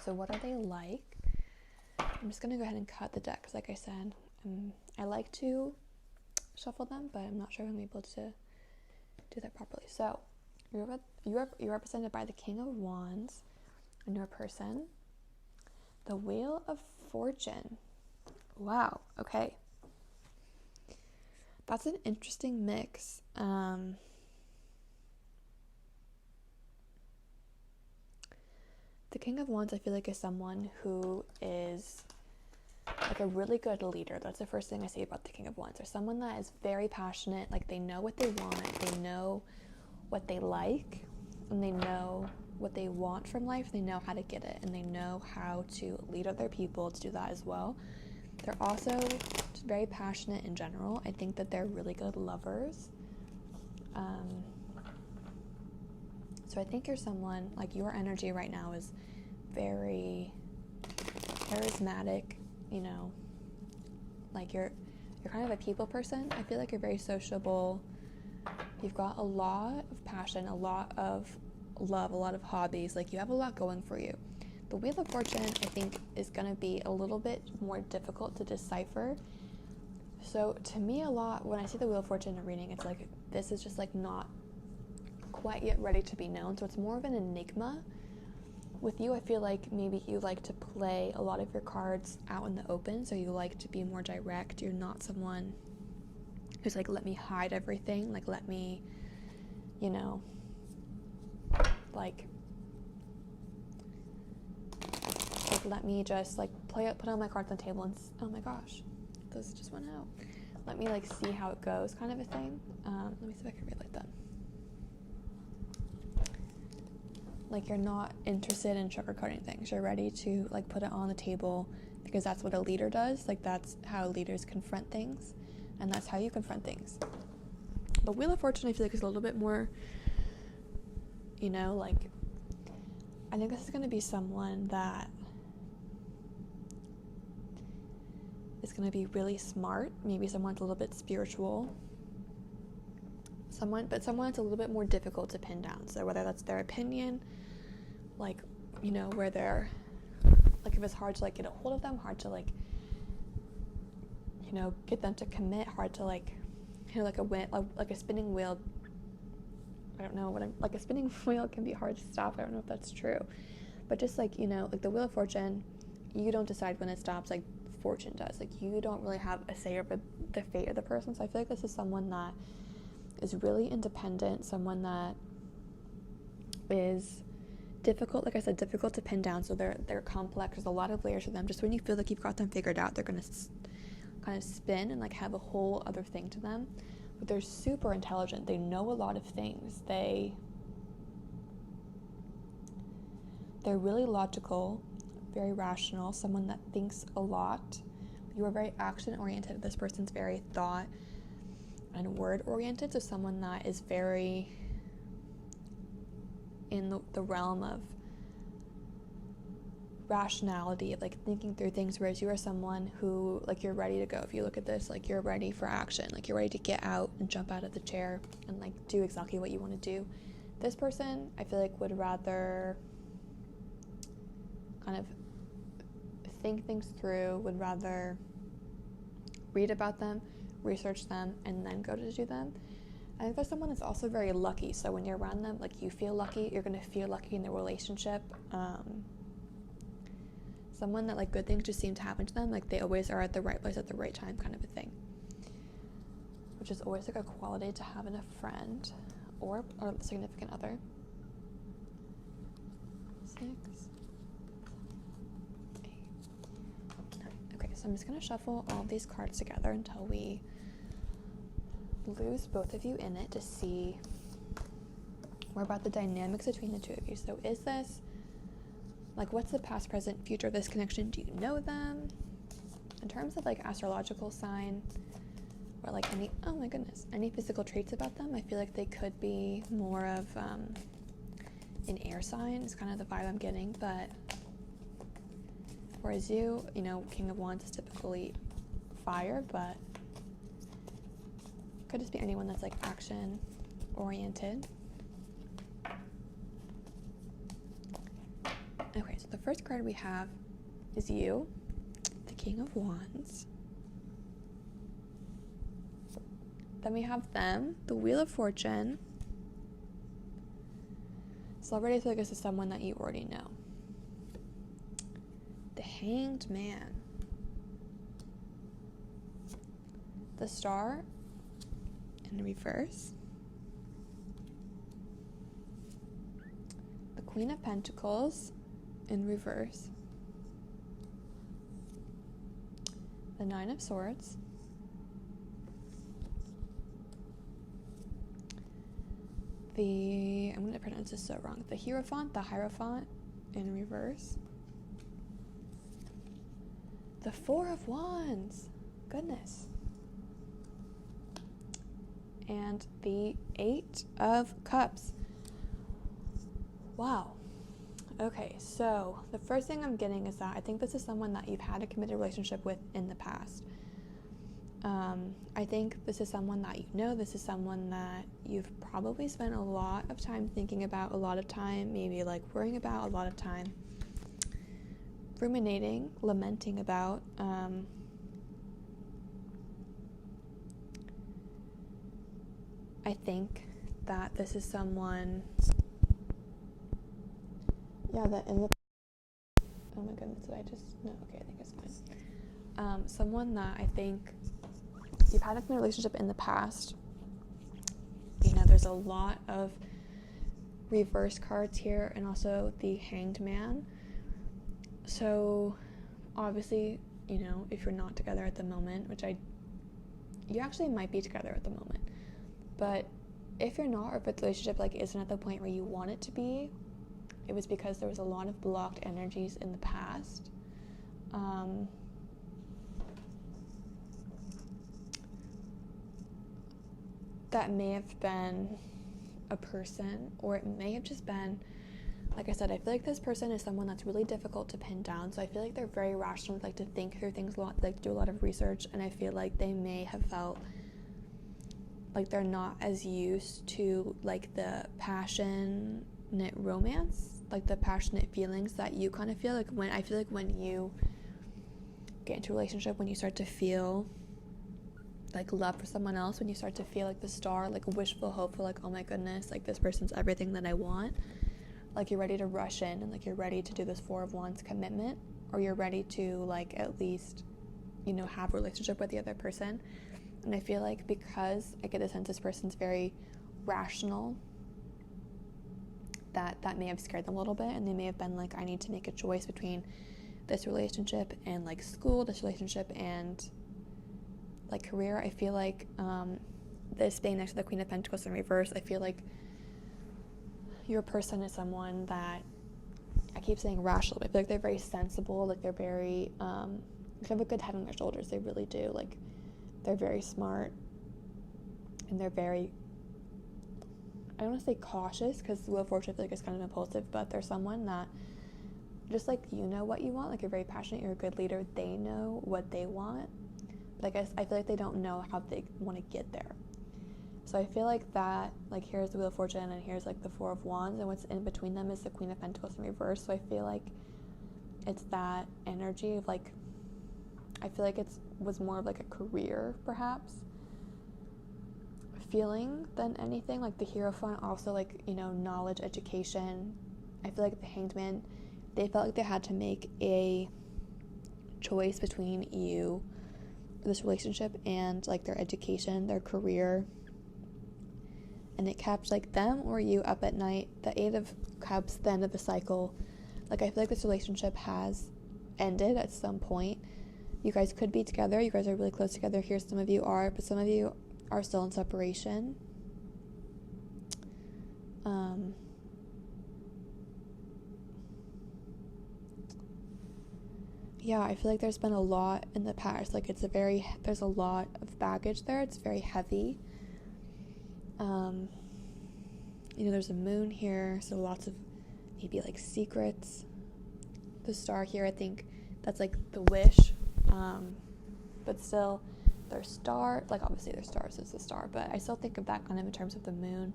So what are they like? I'm just gonna go ahead and cut the deck because, like I said, I like to shuffle them, but I'm not sure if I'm able to do that properly. So you're represented by the King of Wands and your person. The Wheel of Fortune. Wow, okay. That's an interesting mix. The King of Wands, I feel like, is someone who is like a really good leader. That's the first thing I say about the King of Wands. They're someone that is very passionate, like they know what they want, they know what they like, and they know what they want from life, they know how to get it, and they know how to lead other people to do that as well. They're also just very passionate in general. I think that they're really good lovers. So I think you're someone, like your energy right now is very charismatic, you know, like you're kind of a people person. I feel like you're very sociable, You've got a lot of passion, a lot of love, a lot of hobbies. Like, you have a lot going for you. The Wheel of Fortune, I think, is going to be a little bit more difficult to decipher. So to me, a lot, when I see the Wheel of Fortune in a reading, it's like, this is just like not quite yet ready to be known. So it's more of an enigma. With you, I feel like maybe you like to play a lot of your cards out in the open. So you like to be more direct. You're not someone who's like, let me hide everything. Like, let me, you know, like let me just like put all my cards on the table and oh my gosh, those just went out. Let me like see how it goes, kind of a thing. Let me see if I can relate that. Like, you're not interested in sugarcoating things. You're ready to like put it on the table because that's what a leader does. Like, that's how leaders confront things, and that's how you confront things. The Wheel of Fortune, I feel like, is a little bit more, you know, like, I think this is going to be someone that is going to be really smart. Maybe someone's a little bit spiritual. Someone that's a little bit more difficult to pin down. So whether that's their opinion, like, you know, where they're, like, if it's hard to, like, get a hold of them, hard to, like, you know, get them to commit, hard to, like, you know, like a spinning wheel. I don't know like a spinning wheel can be hard to stop. I don't know if that's true. But just, like, you know, like the Wheel of Fortune, you don't decide when it stops, like fortune does. Like, you don't really have a say over the fate of the person. So I feel like this is someone that is really independent, someone that is difficult, like I said, difficult to pin down. So they're complex. There's a lot of layers to them. Just when you feel like you've got them figured out, they're going to kind of spin and like have a whole other thing to them. But they're super intelligent. They know a lot of things. They're really logical, very rational, someone that thinks a lot. You are very action oriented. This person's very thought and word oriented. So someone that is very in the realm of rationality, of like thinking through things, whereas you are someone who, like, you're ready to go. If you look at this, like, you're ready for action, like you're ready to get out and jump out of the chair and like do exactly what you want to do. This person, I feel like, would rather kind of think things through, would rather read about them, research them, and then go to do them. I think there's someone that's also very lucky. So when you're around them, like, you feel lucky. You're going to feel lucky in the relationship. Someone that, like, good things just seem to happen to them. Like, they always are at the right place at the right time, kind of a thing. Which is always like a quality to have in a friend or a significant other. 6, 8, 9. Okay, so I'm just going to shuffle all these cards together until we lose both of you in it to see more about the dynamics between the two of you. So is this, like, what's the past, present, future of this connection? Do you know them? In terms of, like, astrological sign or, like, any physical traits about them, I feel like they could be more of an air sign is kind of the vibe I'm getting. But whereas you know, King of Wands is typically fire, but could just be anyone that's, like, action oriented. Okay, so the first card we have is you, the King of Wands. Then we have them, the Wheel of Fortune. So already I feel like this is someone that you already know. The Hanged Man. The Star in reverse. The Queen of Pentacles in reverse. The Nine of Swords. I'm going to pronounce this so wrong. The Hierophant in reverse. The Four of Wands. Goodness. And the Eight of Cups. Wow. Okay, so the first thing I'm getting is that I think this is someone that you've had a committed relationship with in the past. I think this is someone that you know. This is someone that you've probably spent a lot of time thinking about, a lot of time maybe like worrying about, a lot of time ruminating, lamenting about. I think that this is someone, that in the, oh my goodness, did I just, no, okay, I think it's fine. Someone that I think you've had a relationship in the past. There's a lot of reverse cards here, and also the Hanged Man. So obviously, if you're not together at the moment, you actually might be together at the moment, but if you're not, or if the relationship isn't at the point where you want it to be, it was because there was a lot of blocked energies in the past. That may have been a person, or it may have just been, like I said, I feel like this person is someone that's really difficult to pin down. So I feel like they're very rational, like to think through things a lot, like do a lot of research, and I feel like they may have felt like they're not as used to like the passionate romance, like the passionate feelings that you kind of feel like when you get into a relationship, when you start to feel like love for someone else, when you start to feel like the star, like wishful, hopeful, like, oh my goodness, like this person's everything that I want, like you're ready to rush in, and like you're ready to do this Four of Wands commitment, or you're ready to like at least have a relationship with the other person. And I feel like because I get the sense this person's very rational, that may have scared them a little bit, and they may have been like, I need to make a choice between this relationship and like school, this relationship and like career. I feel like this being next to the Queen of Pentacles in reverse, I feel like your person is someone that, I keep saying rational, but I feel like they're very sensible, like they're very they have a good head on their shoulders. They really do. Like they're very smart, and they're very, I don't want to say cautious, because Wheel of Fortune I feel like is kind of impulsive, but they're someone that just like what you want, like you're very passionate, you're a good leader, they know what they want, but I guess I feel like they don't know how they want to get there. So I feel like that, like here's the Wheel of Fortune and here's like the Four of Wands, and what's in between them is the Queen of Pentacles in reverse. So I feel like it's that energy of like, I feel like was more of like a career perhaps feeling than anything. Like the Hierophant also, like knowledge, education. I feel like the Hanged Man, they felt like they had to make a choice between this relationship and like their education, their career, and it kept like them or you up at night. The Eight of Cups, the end of the cycle. Like I feel like this relationship has ended at some point. You guys could be together, you guys are really close together here, some of you are, but some of you are still in separation. I feel like there's been a lot in the past, like there's a lot of baggage there, it's very heavy. There's a moon here, so lots of maybe like secrets. The star here, I think that's like the wish, but still their star, like obviously their stars is the star, but I still think of that kind of in terms of the moon.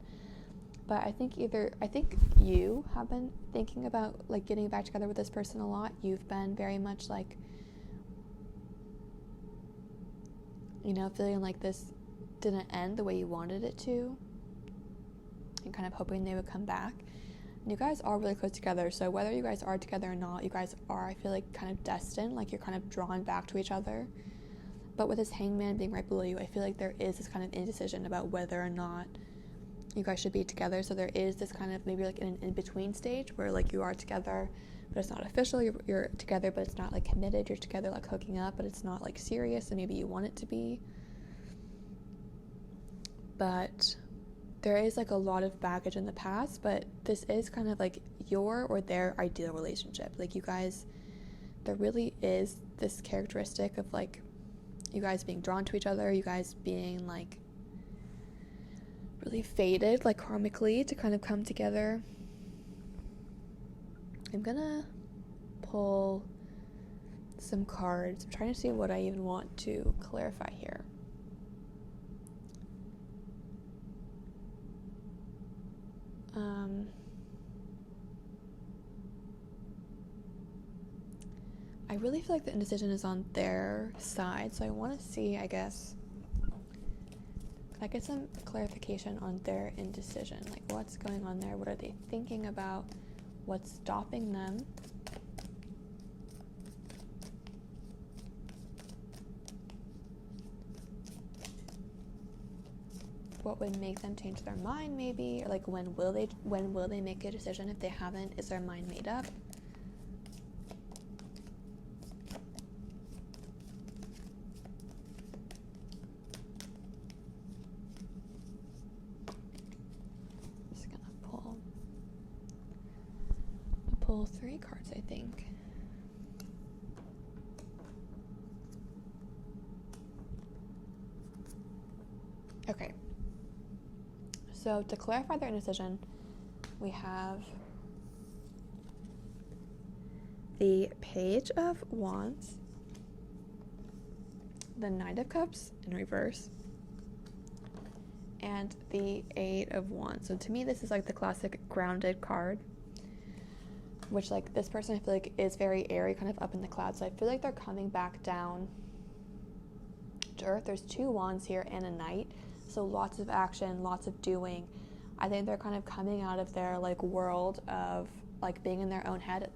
But I think you have been thinking about like getting back together with this person a lot. You've been very much like, feeling like this didn't end the way you wanted it to, and kind of hoping they would come back. And you guys are really close together, so whether you guys are together or not, you guys are, I feel like, kind of destined, like you're kind of drawn back to each other. But with this Hanged Man being right below you, I feel like there is this kind of indecision about whether or not you guys should be together. So there is this kind of maybe like an in-between stage where like you are together but it's not official, you're together but it's not like committed, you're together like hooking up but it's not like serious, and maybe you want it to be. But there is like a lot of baggage in the past, but this is kind of like your or their ideal relationship. Like you guys, there really is this characteristic of like you guys being drawn to each other, you guys being like really fated, like karmically, to kind of come together. I'm gonna pull some cards. I'm trying to see what I even want to clarify here. I really feel like the indecision is on their side, so I want to see, I guess, can I get some clarification on their indecision? Like, what's going on there? What are they thinking about? What's stopping them? What would make them change their mind, maybe? Or like, when will they make a decision? If they haven't, is their mind made up? I'm just gonna pull 3 cards, I think. Okay. So to clarify their indecision, we have the Page of Wands, the Knight of Cups in reverse, and the 8 of Wands. So to me, this is like the classic grounded card, which like this person I feel like is very airy, kind of up in the clouds. So I feel like they're coming back down to earth. There's 2 wands here and a knight. So lots of action, lots of doing. I think they're kind of coming out of their like world of like being in their own head.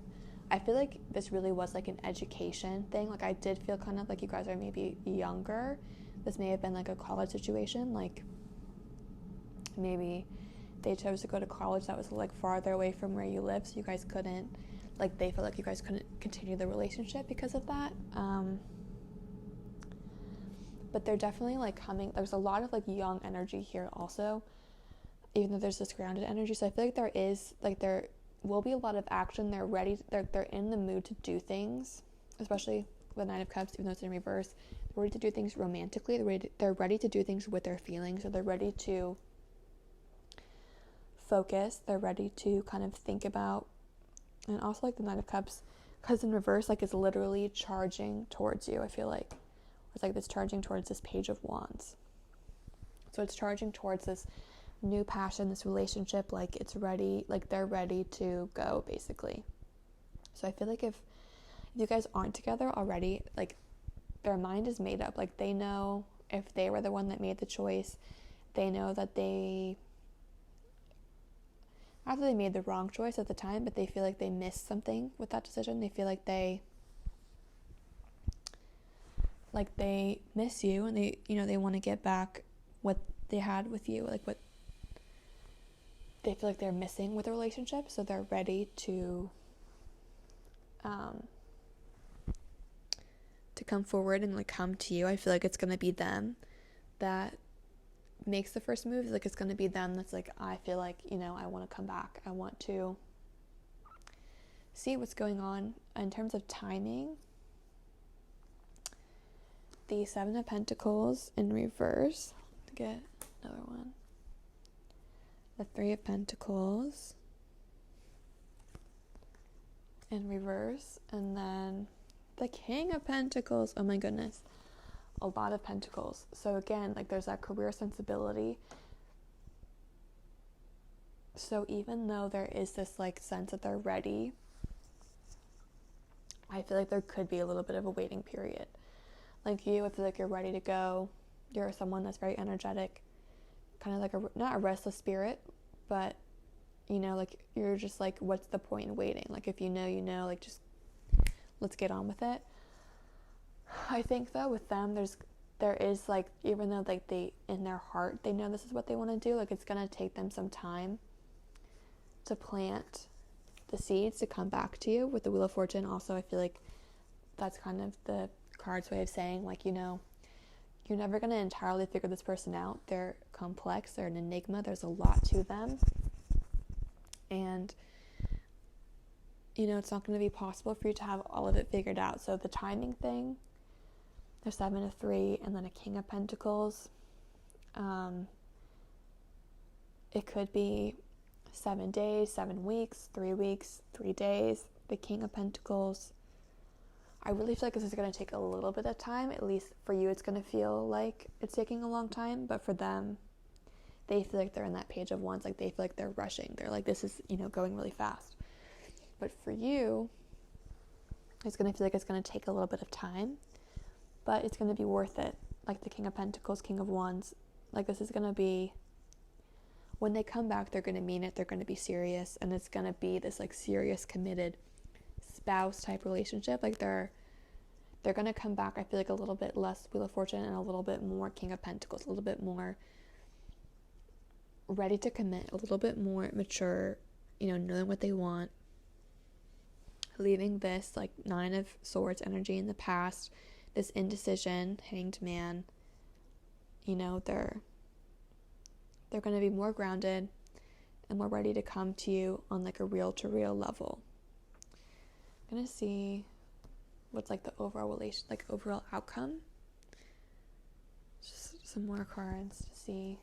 I feel like this really was like an education thing. Like I did feel kind of like you guys are maybe younger. This may have been like a college situation. Like maybe they chose to go to college that was like farther away from where you live, so you guys couldn't, like they felt like you guys couldn't continue the relationship because of that. But they're definitely like coming, there's a lot of like young energy here also, even though there's this grounded energy. So I feel like there will be a lot of action. They're ready, they're in the mood to do things, especially with Nine of Cups, even though it's in reverse. They're ready to do things romantically. They're ready to do things with their feelings. So they're ready to focus. They're ready to kind of think about, and also like the Nine of Cups, because in reverse, like it's literally charging towards you. I feel like it's like this charging towards this Page of Wands. So it's charging towards this new passion, this relationship, like it's ready, like they're ready to go basically. So I feel like if you guys aren't together already, like their mind is made up. Like they know if they were the one that made the choice, they know that not that they made the wrong choice at the time, but they feel like they missed something with that decision. They feel like they miss you, and they want to get back what they had with you, like what they feel like they're missing with a relationship. So they're ready to come forward and like come to you. I feel like it's going to be them that makes the first move. Like it's going to be them that's like, I feel like, I want to come back. I want to see what's going on. In terms of timing, the 7 of Pentacles in reverse. To get another one. The 3 of Pentacles in reverse. And then the King of Pentacles. Oh my goodness. A lot of pentacles. So again, like there's that career sensibility. So even though there is this like sense that they're ready, I feel like there could be a little bit of a waiting period. Like you, I feel like you're ready to go. You're someone that's very energetic, kind of like not a restless spirit, but like you're just like, what's the point in waiting? Like if you know, like just let's get on with it. I think though with them, there is like, even though like they in their heart they know this is what they want to do, like it's gonna take them some time to plant the seeds to come back to you. With the Wheel of Fortune also, I feel like that's kind of the card's way of saying like, you're never gonna entirely figure this person out. They're complex, they're an enigma, there's a lot to them, and it's not going to be possible for you to have all of it figured out. So the timing thing, the 7 of 3 and then a King of Pentacles, it could be 7 days, 7 weeks, 3 days. The King of Pentacles, I really feel like this is going to take a little bit of time. At least for you, it's going to feel like it's taking a long time, but for them, they feel like they're in that Page of Wands, like they feel like they're rushing. They're like, this is, going really fast. But for you, it's going to feel like it's going to take a little bit of time, but it's going to be worth it. Like the King of Pentacles, King of Wands, like this is going to be, when they come back, they're going to mean it. They're going to be serious, and it's going to be this like serious, committed spouse type relationship. Like they're going to come back, I feel like, a little bit less Wheel of Fortune and a little bit more King of Pentacles, a little bit more ready to commit, a little bit more mature, knowing what they want, leaving this like 9 of Swords energy in the past, this indecision, Hanged Man. They're going to be more grounded and more ready to come to you on like a real to real level. I'm going to see what's like the overall relation, like overall outcome. Just some more cards to see.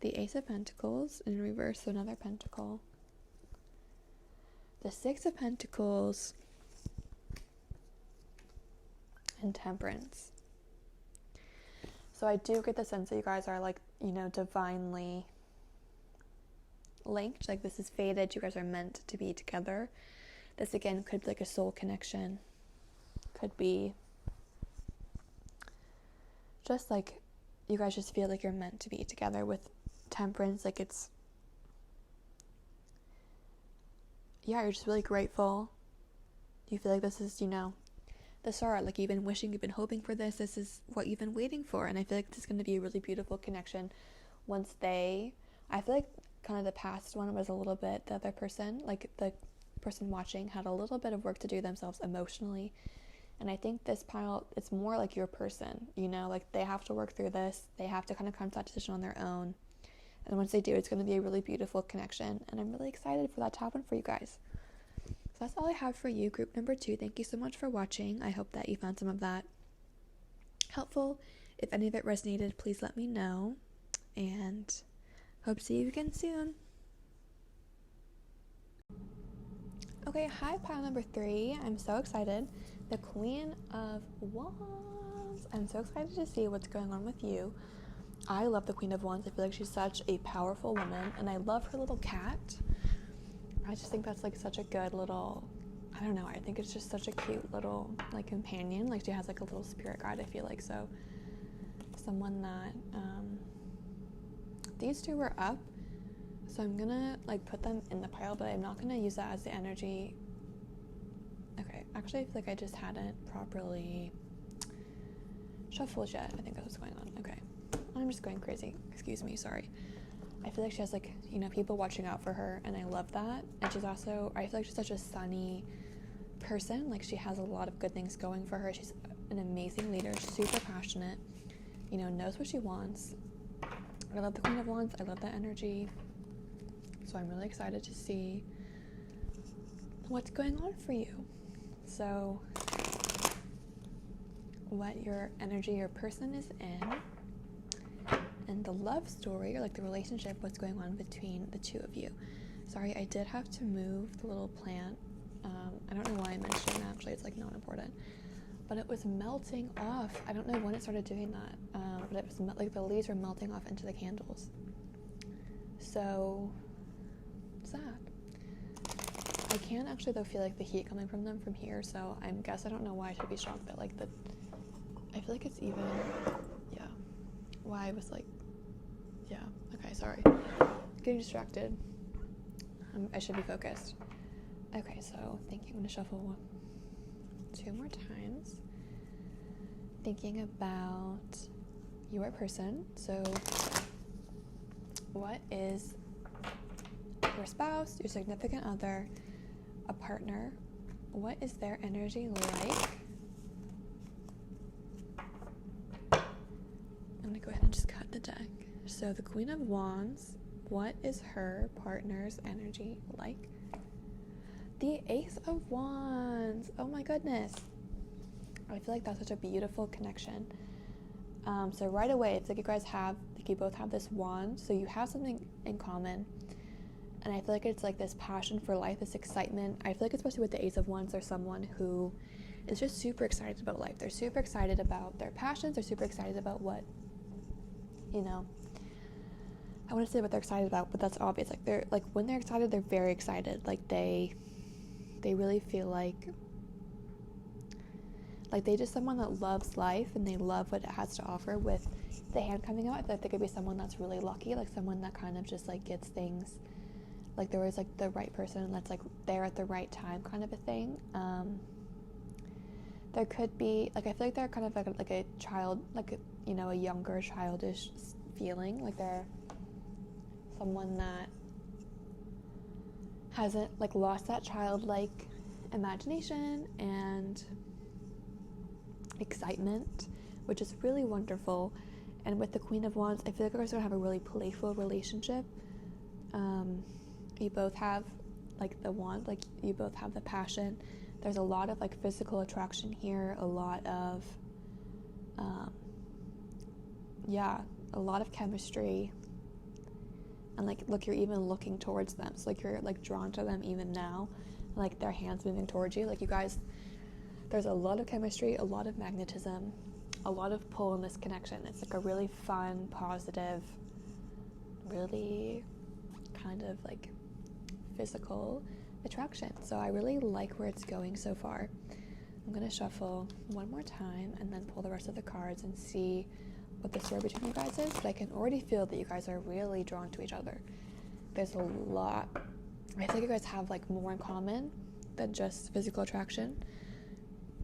The Ace of Pentacles in reverse, so another pentacle. The Six of Pentacles and Temperance. So I do get the sense that you guys are like, divinely linked. Like this is fated. You guys are meant to be together. This again could be like a soul connection. Could be just like you guys just feel like you're meant to be together. With Temperance, like it's, you're just really grateful. You feel like this is, the start, like you've been wishing, you've been hoping for this. This is what you've been waiting for. And I feel like this is going to be a really beautiful connection once I feel like kind of the past one was a little bit, the other person, like the person watching had a little bit of work to do themselves emotionally. And I think this pile, it's more like your person, like they have to work through this. They have to kind of come to that decision on their own. And once they do, it's going to be a really beautiful connection. And I'm really excited for that to happen for you guys. So that's all I have for you, group number 2. Thank you so much for watching. I hope that you found some of that helpful. If any of it resonated, please let me know. And hope to see you again soon. Okay, hi, pile number 3. I'm so excited. The Queen of Wands. I'm so excited to see what's going on with you. I love the Queen of Wands. I feel like she's such a powerful woman, and I love her little cat. I just think that's like such a good little, I don't know, I think it's just such a cute little like companion. Like she has like a little spirit guide, I feel like. So someone that these two were up, so I'm gonna like put them in the pile, but I'm not gonna use that as the energy. Okay, actually I feel like I just hadn't properly shuffled yet. I think that's what's going on. Okay, I'm just going crazy, excuse me, sorry. I feel like she has like, people watching out for her, and I love that. And she's also, I feel like she's such a sunny person. Like she has a lot of good things going for her. She's an amazing leader, super passionate, knows what she wants. I love the Queen of Wands. I love that energy. So I'm really excited to see what's going on for you. So what your energy, your person is in, and the love story, or like the relationship, what's going on between the two of you. Sorry, I did have to move the little plant. I don't know why I mentioned it, actually, it's like not important. But it was melting off. I don't know when it started doing that, but it was like the leaves were melting off into the candles. So sad. I can actually though feel like the heat coming from them from here, so I don't know why I should be shocked that like I feel like it's even, yeah, why I was like, yeah, okay, sorry, getting distracted. I should be focused. Okay, so thinking, I'm gonna shuffle 2 more times, thinking about your person. So what is your spouse, your significant other, a partner, what is their energy like? I'm gonna go ahead and just cut the deck. So the Queen of Wands, what is her partner's energy like? The Ace of Wands. Oh my goodness. I feel like that's such a beautiful connection. So right away, it's like you both have this wand, so you have something in common. And I feel like it's like this passion for life, this excitement. I feel like especially with the Ace of Wands, there's someone who is just super excited about life. They're super excited about their passions. They're super excited about what, I want to say what they're excited about, but that's obvious. Like, they're like, when they're excited, they're very excited. Like, they really feel like they just someone that loves life and they love what it has to offer. With the hand coming out, I feel like they could be someone that's really lucky, like someone that kind of just like gets things, like there was like the right person that's like there at the right time, kind of a thing. There could be like, I feel like they're kind of like a child, like a, a younger childish feeling, like they're someone that hasn't like lost that childlike imagination and excitement, which is really wonderful. And with the Queen of Wands, I feel like you guys are gonna have a really playful relationship. You both have like the wand, like you both have the passion. There's a lot of like physical attraction here, a lot of a lot of chemistry. And like, look, you're even looking towards them, so like you're like drawn to them even now, like their hands moving towards you. Like, you guys, there's a lot of chemistry, a lot of magnetism, a lot of pull in this connection. It's like a really fun, positive, really kind of like physical attraction. So I really like where it's going so far. I'm going to shuffle one more time and then pull the rest of the cards and see what the story between you guys is. But I can already feel that you guys are really drawn to each other. There's a lot. I think you guys have like more in common than just physical attraction.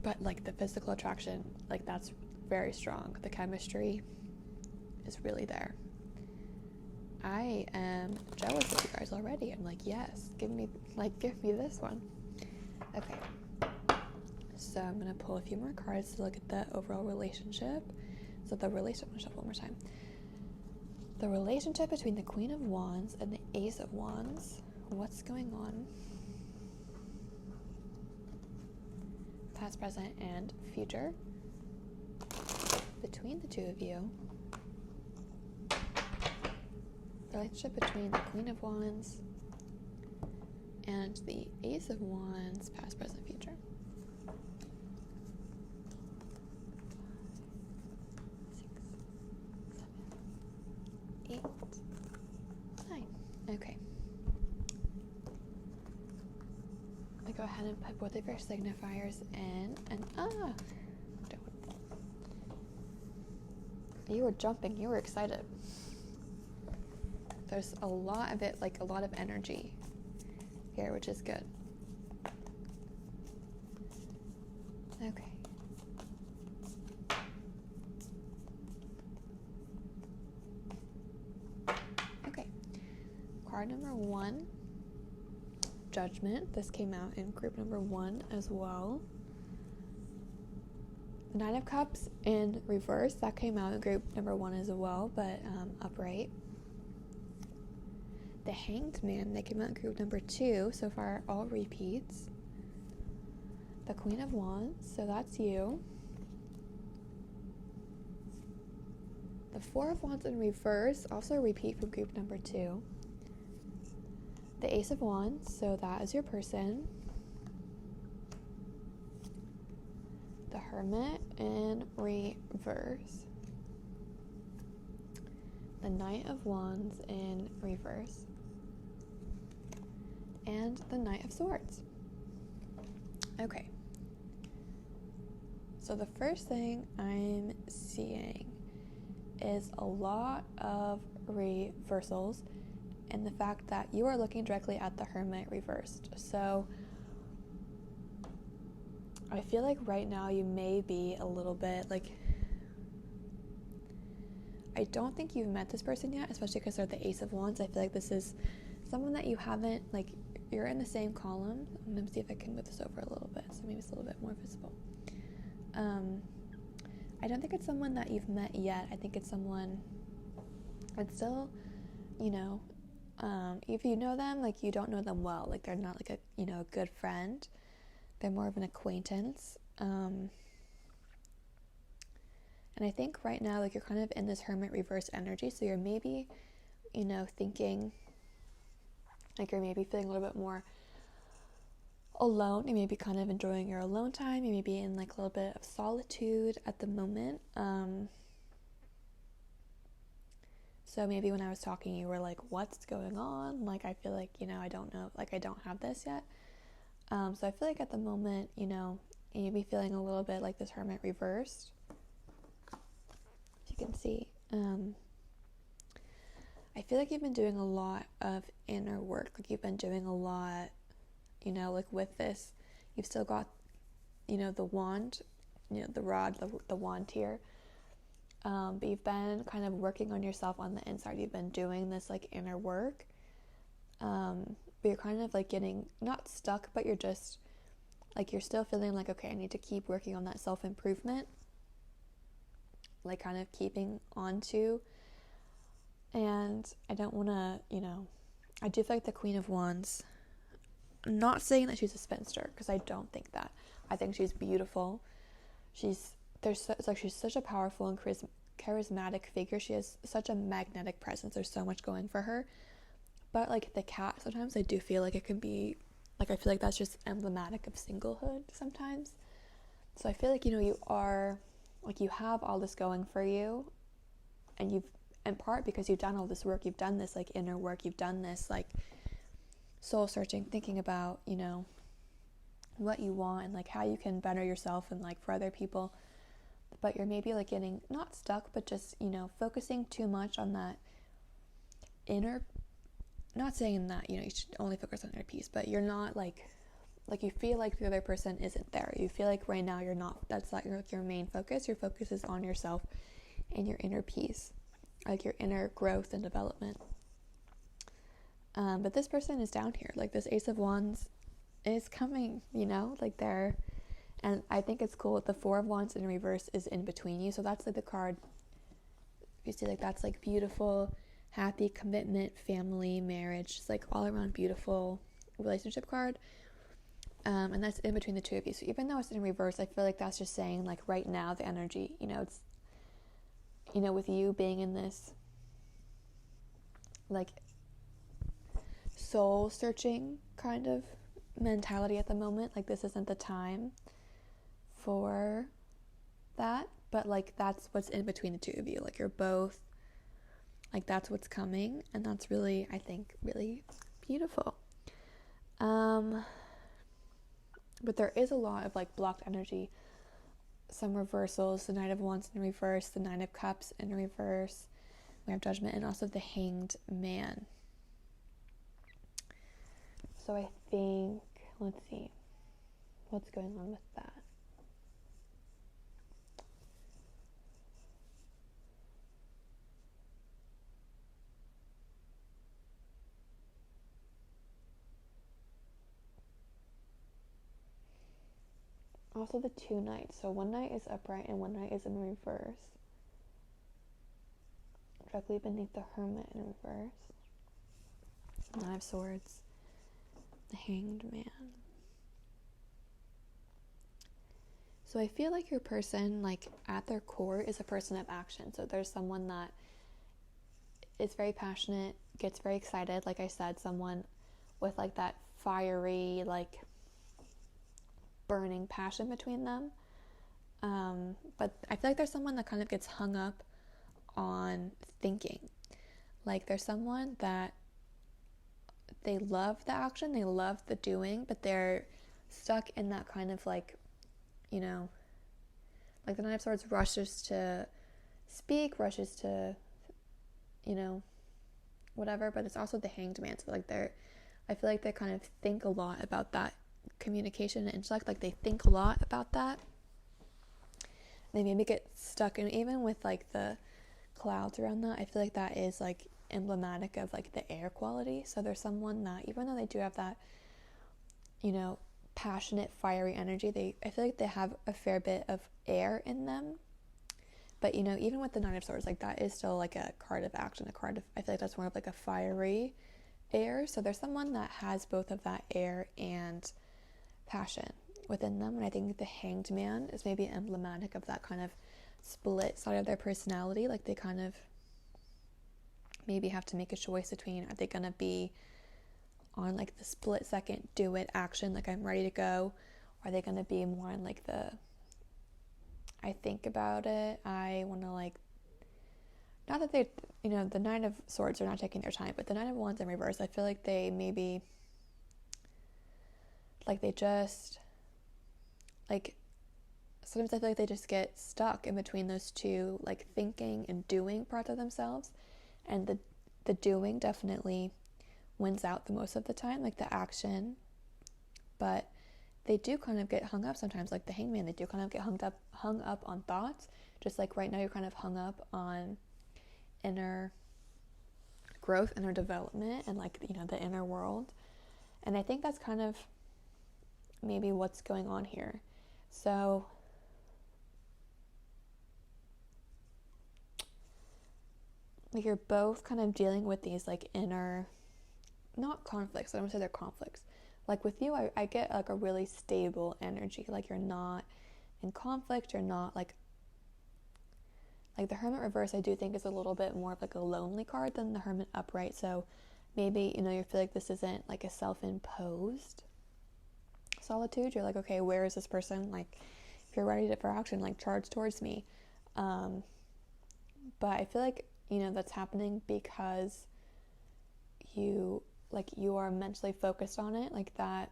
But like the physical attraction, like that's very strong. The chemistry is really there. I am jealous of you guys already. I'm like, yes, give me this one. Okay. So I'm going to pull a few more cards to look at the overall relationship. So the relationship, I'm going to shuffle one more time. The relationship between the Queen of Wands and the Ace of Wands. What's going on? Past, present, and future. Between the two of you. The relationship between the Queen of Wands and the Ace of Wands, past, present, future. 6, 7, 8, 9. Okay. I go ahead and put both of your signifiers in, and you were jumping, you were excited. There's a lot of it, like a lot of energy here, which is good. Okay. Okay. Card number 1, Judgment. This came out in group number 1 as well. The 9 of Cups in reverse, that came out in group number 1 as well, but upright. The Hanged Man, they came out in group number 2, so far all repeats. The Queen of Wands, so that's you. The 4 of Wands in reverse, also repeat from group number 2. The Ace of Wands, so that is your person. The Hermit in reverse. The Knight of Wands in reverse. And the Knight of Swords. Okay. So the first thing I'm seeing is a lot of reversals and the fact that you are looking directly at the Hermit reversed. So I feel like right now you may be a little bit like, I don't think you've met this person yet, especially because they're the Ace of Wands. I feel like this is someone that you haven't, like, you're in the same column. I'm going to see if I can move this over a little bit so maybe it's a little bit more visible. I don't think it's someone that you've met yet. I think it's someone, it's still, if you know them, like, you don't know them well. Like, they're not like a good friend. They're more of an acquaintance. And I think right now, like, you're kind of in this Hermit reverse energy. So you're maybe, thinking, like, you're maybe feeling a little bit more alone. You may be kind of enjoying your alone time. You may be in, like, a little bit of solitude at the moment. So So maybe when I was talking, you were like, what's going on? Like, I feel like, I don't know, like, I don't have this yet. So I feel like at the moment, you may be feeling a little bit like this Hermit reversed. As you can see, I feel like you've been doing a lot of inner work. Like, you've been doing a lot, like with this, you've still got, the wand, the rod, the wand here. But you've been kind of working on yourself on the inside. You've been doing this like inner work. But you're kind of like getting not stuck, but you're just like, you're still feeling like, okay, I need to keep working on that self-improvement. Like, kind of keeping on to. And I don't want to, I do feel like the Queen of Wands, I'm not saying that she's a spinster, because I don't think that. I think she's beautiful. She's such a powerful and charismatic figure. She has such a magnetic presence. There's so much going for her. But like the cat, sometimes I do feel like it can be, like, I feel like that's just emblematic of singlehood sometimes. So I feel like, you are, like, you have all this going for you, and you've, in part because you've done all this work, you've done this like inner work, you've done this like soul searching, thinking about, what you want and like how you can better yourself and like for other people. But you're maybe like getting not stuck, but just, focusing too much on that inner, not saying that, you should only focus on inner peace, but you're not like you feel like the other person isn't there. You feel like right now you're not, that's not your main focus. Your focus is on yourself and your inner peace, like your inner growth and development. But this person is down here, like this Ace of Wands is coming, like they're, and I think it's cool. The Four of Wands in reverse is in between you. So that's like the card, you see, like that's like beautiful, happy, commitment, family, marriage, just like all around beautiful relationship card. And that's in between the two of you. So even though it's in reverse, I feel like that's just saying like right now the energy, it's, with you being in this like soul searching kind of mentality at the moment, like this isn't the time for that, but like that's what's in between the two of you. Like you're both, like that's what's coming, and that's really, I think, really beautiful. But there is a lot of like blocked energy, some reversals, the Knight of Wands in reverse, the Nine of Cups in reverse, we have Judgment, and also the Hanged Man. So I think, let's see, what's going on with that? Also the two Knights. So one Knight is upright and one Knight is in reverse. Directly beneath the Hermit in reverse. Nine of Swords. The Hanged Man. So I feel like your person, like at their core, is a person of action. So there's someone that is very passionate, gets very excited, like I said, someone with like that fiery, like burning passion between them. But I feel like there's someone that kind of gets hung up on thinking. Like there's someone that they love the action, they love the doing, but they're stuck in that kind of like, like the Nine of Swords rushes to speak, rushes to, whatever, but it's also the Hanged Man. So like I feel like they kind of think a lot about that communication and intellect, like they think a lot about that. They maybe get stuck, and even with like the clouds around that, I feel like that is like emblematic of like the air quality. So there's someone that, even though they do have that, passionate, fiery energy, I feel like they have a fair bit of air in them. But even with the Nine of Swords, like that is still like a card of action, I feel like that's more of like a fiery air. So there's someone that has both of that air and passion within them, and I think the Hanged Man is maybe emblematic of that kind of split side of their personality. Like they kind of maybe have to make a choice between, are they gonna be on like the split second do it action, like I'm ready to go, or are they gonna be more on like the I think about it, I want to like not that they, the Nine of Swords are not taking their time, but the Nine of Wands in reverse, I feel like they maybe, like they just, like, sometimes I feel like they just get stuck in between those two, like thinking and doing parts of themselves. And the doing definitely wins out the most of the time, like the action. But they do kind of get hung up sometimes, like the Hangman, they do kind of get hung up on thoughts. Just like right now you're kind of hung up on inner growth, inner development, and like, the inner world. And I think that's kind of maybe what's going on here. So like you're both kind of dealing with these like inner, not conflicts, I don't want to say they're conflicts. Like with you, I get like a really stable energy. Like you're not in conflict, you're not like the Hermit reverse, I do think is a little bit more of like a lonely card than the Hermit upright. So maybe, you feel like this isn't like a self-imposed solitude. You're like, okay, where is this person? Like, if you're ready for action, like charge towards me. But I feel like, that's happening because you are mentally focused on it, like that.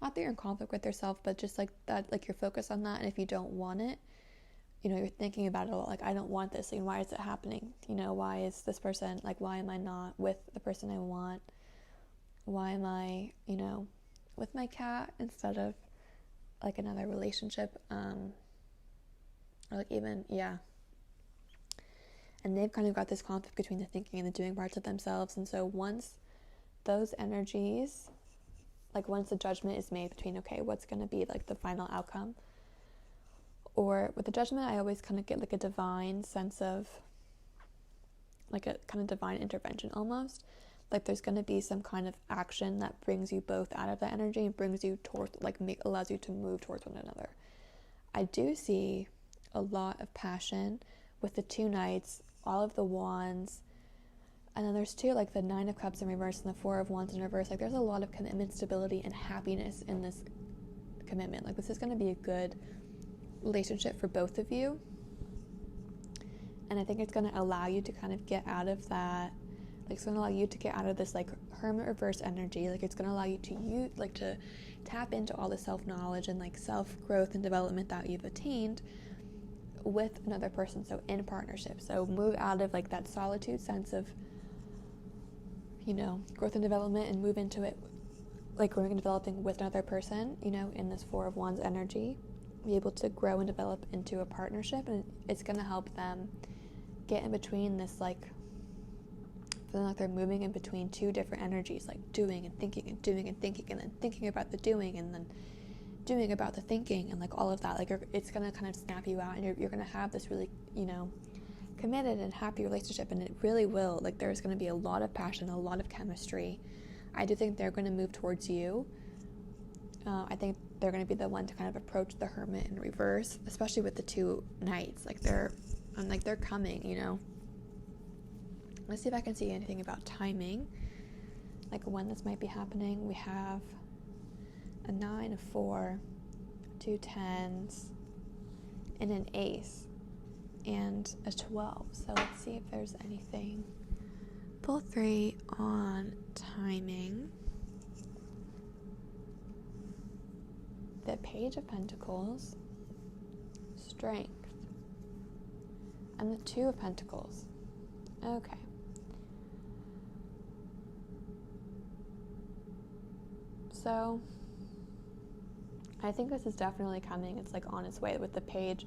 Not that you're in conflict with yourself, but just like that, like you're focused on that. And if you don't want it, you're thinking about it a lot. Like, I don't want this. Like, why is it happening? Why is this person, like, why am I not with the person I want? Why am I, with my cat instead of like another relationship? Or like even, yeah. And they've kind of got this conflict between the thinking and the doing parts of themselves. And so once those energies, like once the judgment is made between, okay, what's going to be like the final outcome? Or with the judgment, I always kind of get like a divine sense of, like a kind of divine intervention almost. Like there's going to be some kind of action that brings you both out of that energy and brings you towards, like allows you to move towards one another. I do see a lot of passion with the two Knights, all of the Wands, and then there's two, like the Nine of Cups in reverse and the Four of Wands in reverse. Like there's a lot of commitment, stability, and happiness in this commitment. Like this is going to be a good relationship for both of you. And I think it's going to allow you to kind of get out of that, like it's going to allow you to get out of this like Hermit reverse energy. Like it's going to allow you to tap into all the self-knowledge and like self-growth and development that you've attained with another person, so in partnership. So move out of like that solitude sense of, growth and development, and move into it like growing and developing with another person, in this Four of Wands energy. Be able to grow and develop into a partnership, and it's going to help them get in between this, like, feeling like they're moving in between two different energies, like doing and thinking and doing and thinking, and then thinking about the doing and then doing about the thinking, and like all of that. Like it's going to kind of snap you out, and you're going to have this really, committed and happy relationship, and it really will. Like there's going to be a lot of passion, a lot of chemistry. I do think they're going to move towards you. I think they're going to be the one to kind of approach the Hermit in reverse, especially with the two Knights. Like they're coming, Let's see if I can see anything about timing, like when this might be happening. We have a 9, a 4, 2 10s, and an ace, and a 12. So let's see if there's anything. Pull 3 on timing. The Page of Pentacles, Strength, and the 2 of Pentacles. Okay. So I think this is definitely coming. It's like on its way with the Page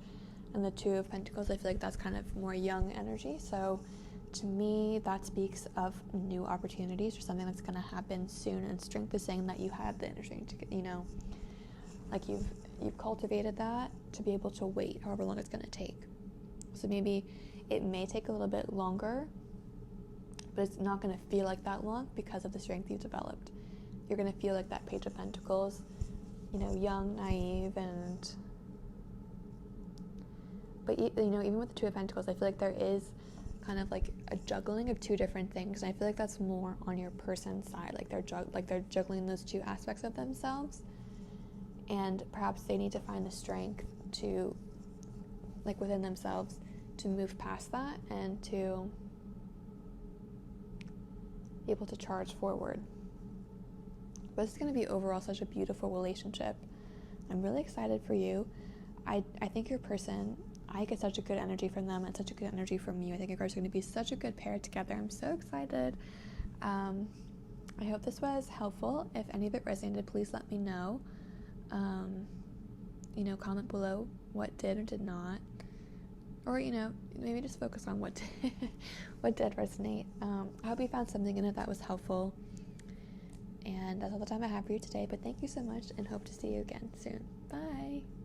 and the 2 of Pentacles. I feel like that's kind of more young energy. So to me, that speaks of new opportunities or something that's going to happen soon. And Strength is saying that you have the energy to, like you've cultivated that to be able to wait however long it's going to take. So maybe it may take a little bit longer, but it's not going to feel like that long because of the strength you've developed. You're going to feel like that Page of Pentacles, young, naive, but even with the 2 of Pentacles, I feel like there is kind of like a juggling of two different things, and I feel like that's more on your person's side. Like they're juggling those two aspects of themselves, and perhaps they need to find the strength to like within themselves to move past that and to be able to charge forward. But it's going to be overall such a beautiful relationship. I'm really excited for you. I think your person, I get such a good energy from them and such a good energy from you. I think you guys are going to be such a good pair together. I'm so excited. I hope this was helpful. If any of it resonated, please let me know. Comment below what did or did not. Or, maybe just focus on what did resonate. I hope you found something in it that was helpful. And that's all the time I have for you today. But thank you so much and hope to see you again soon. Bye.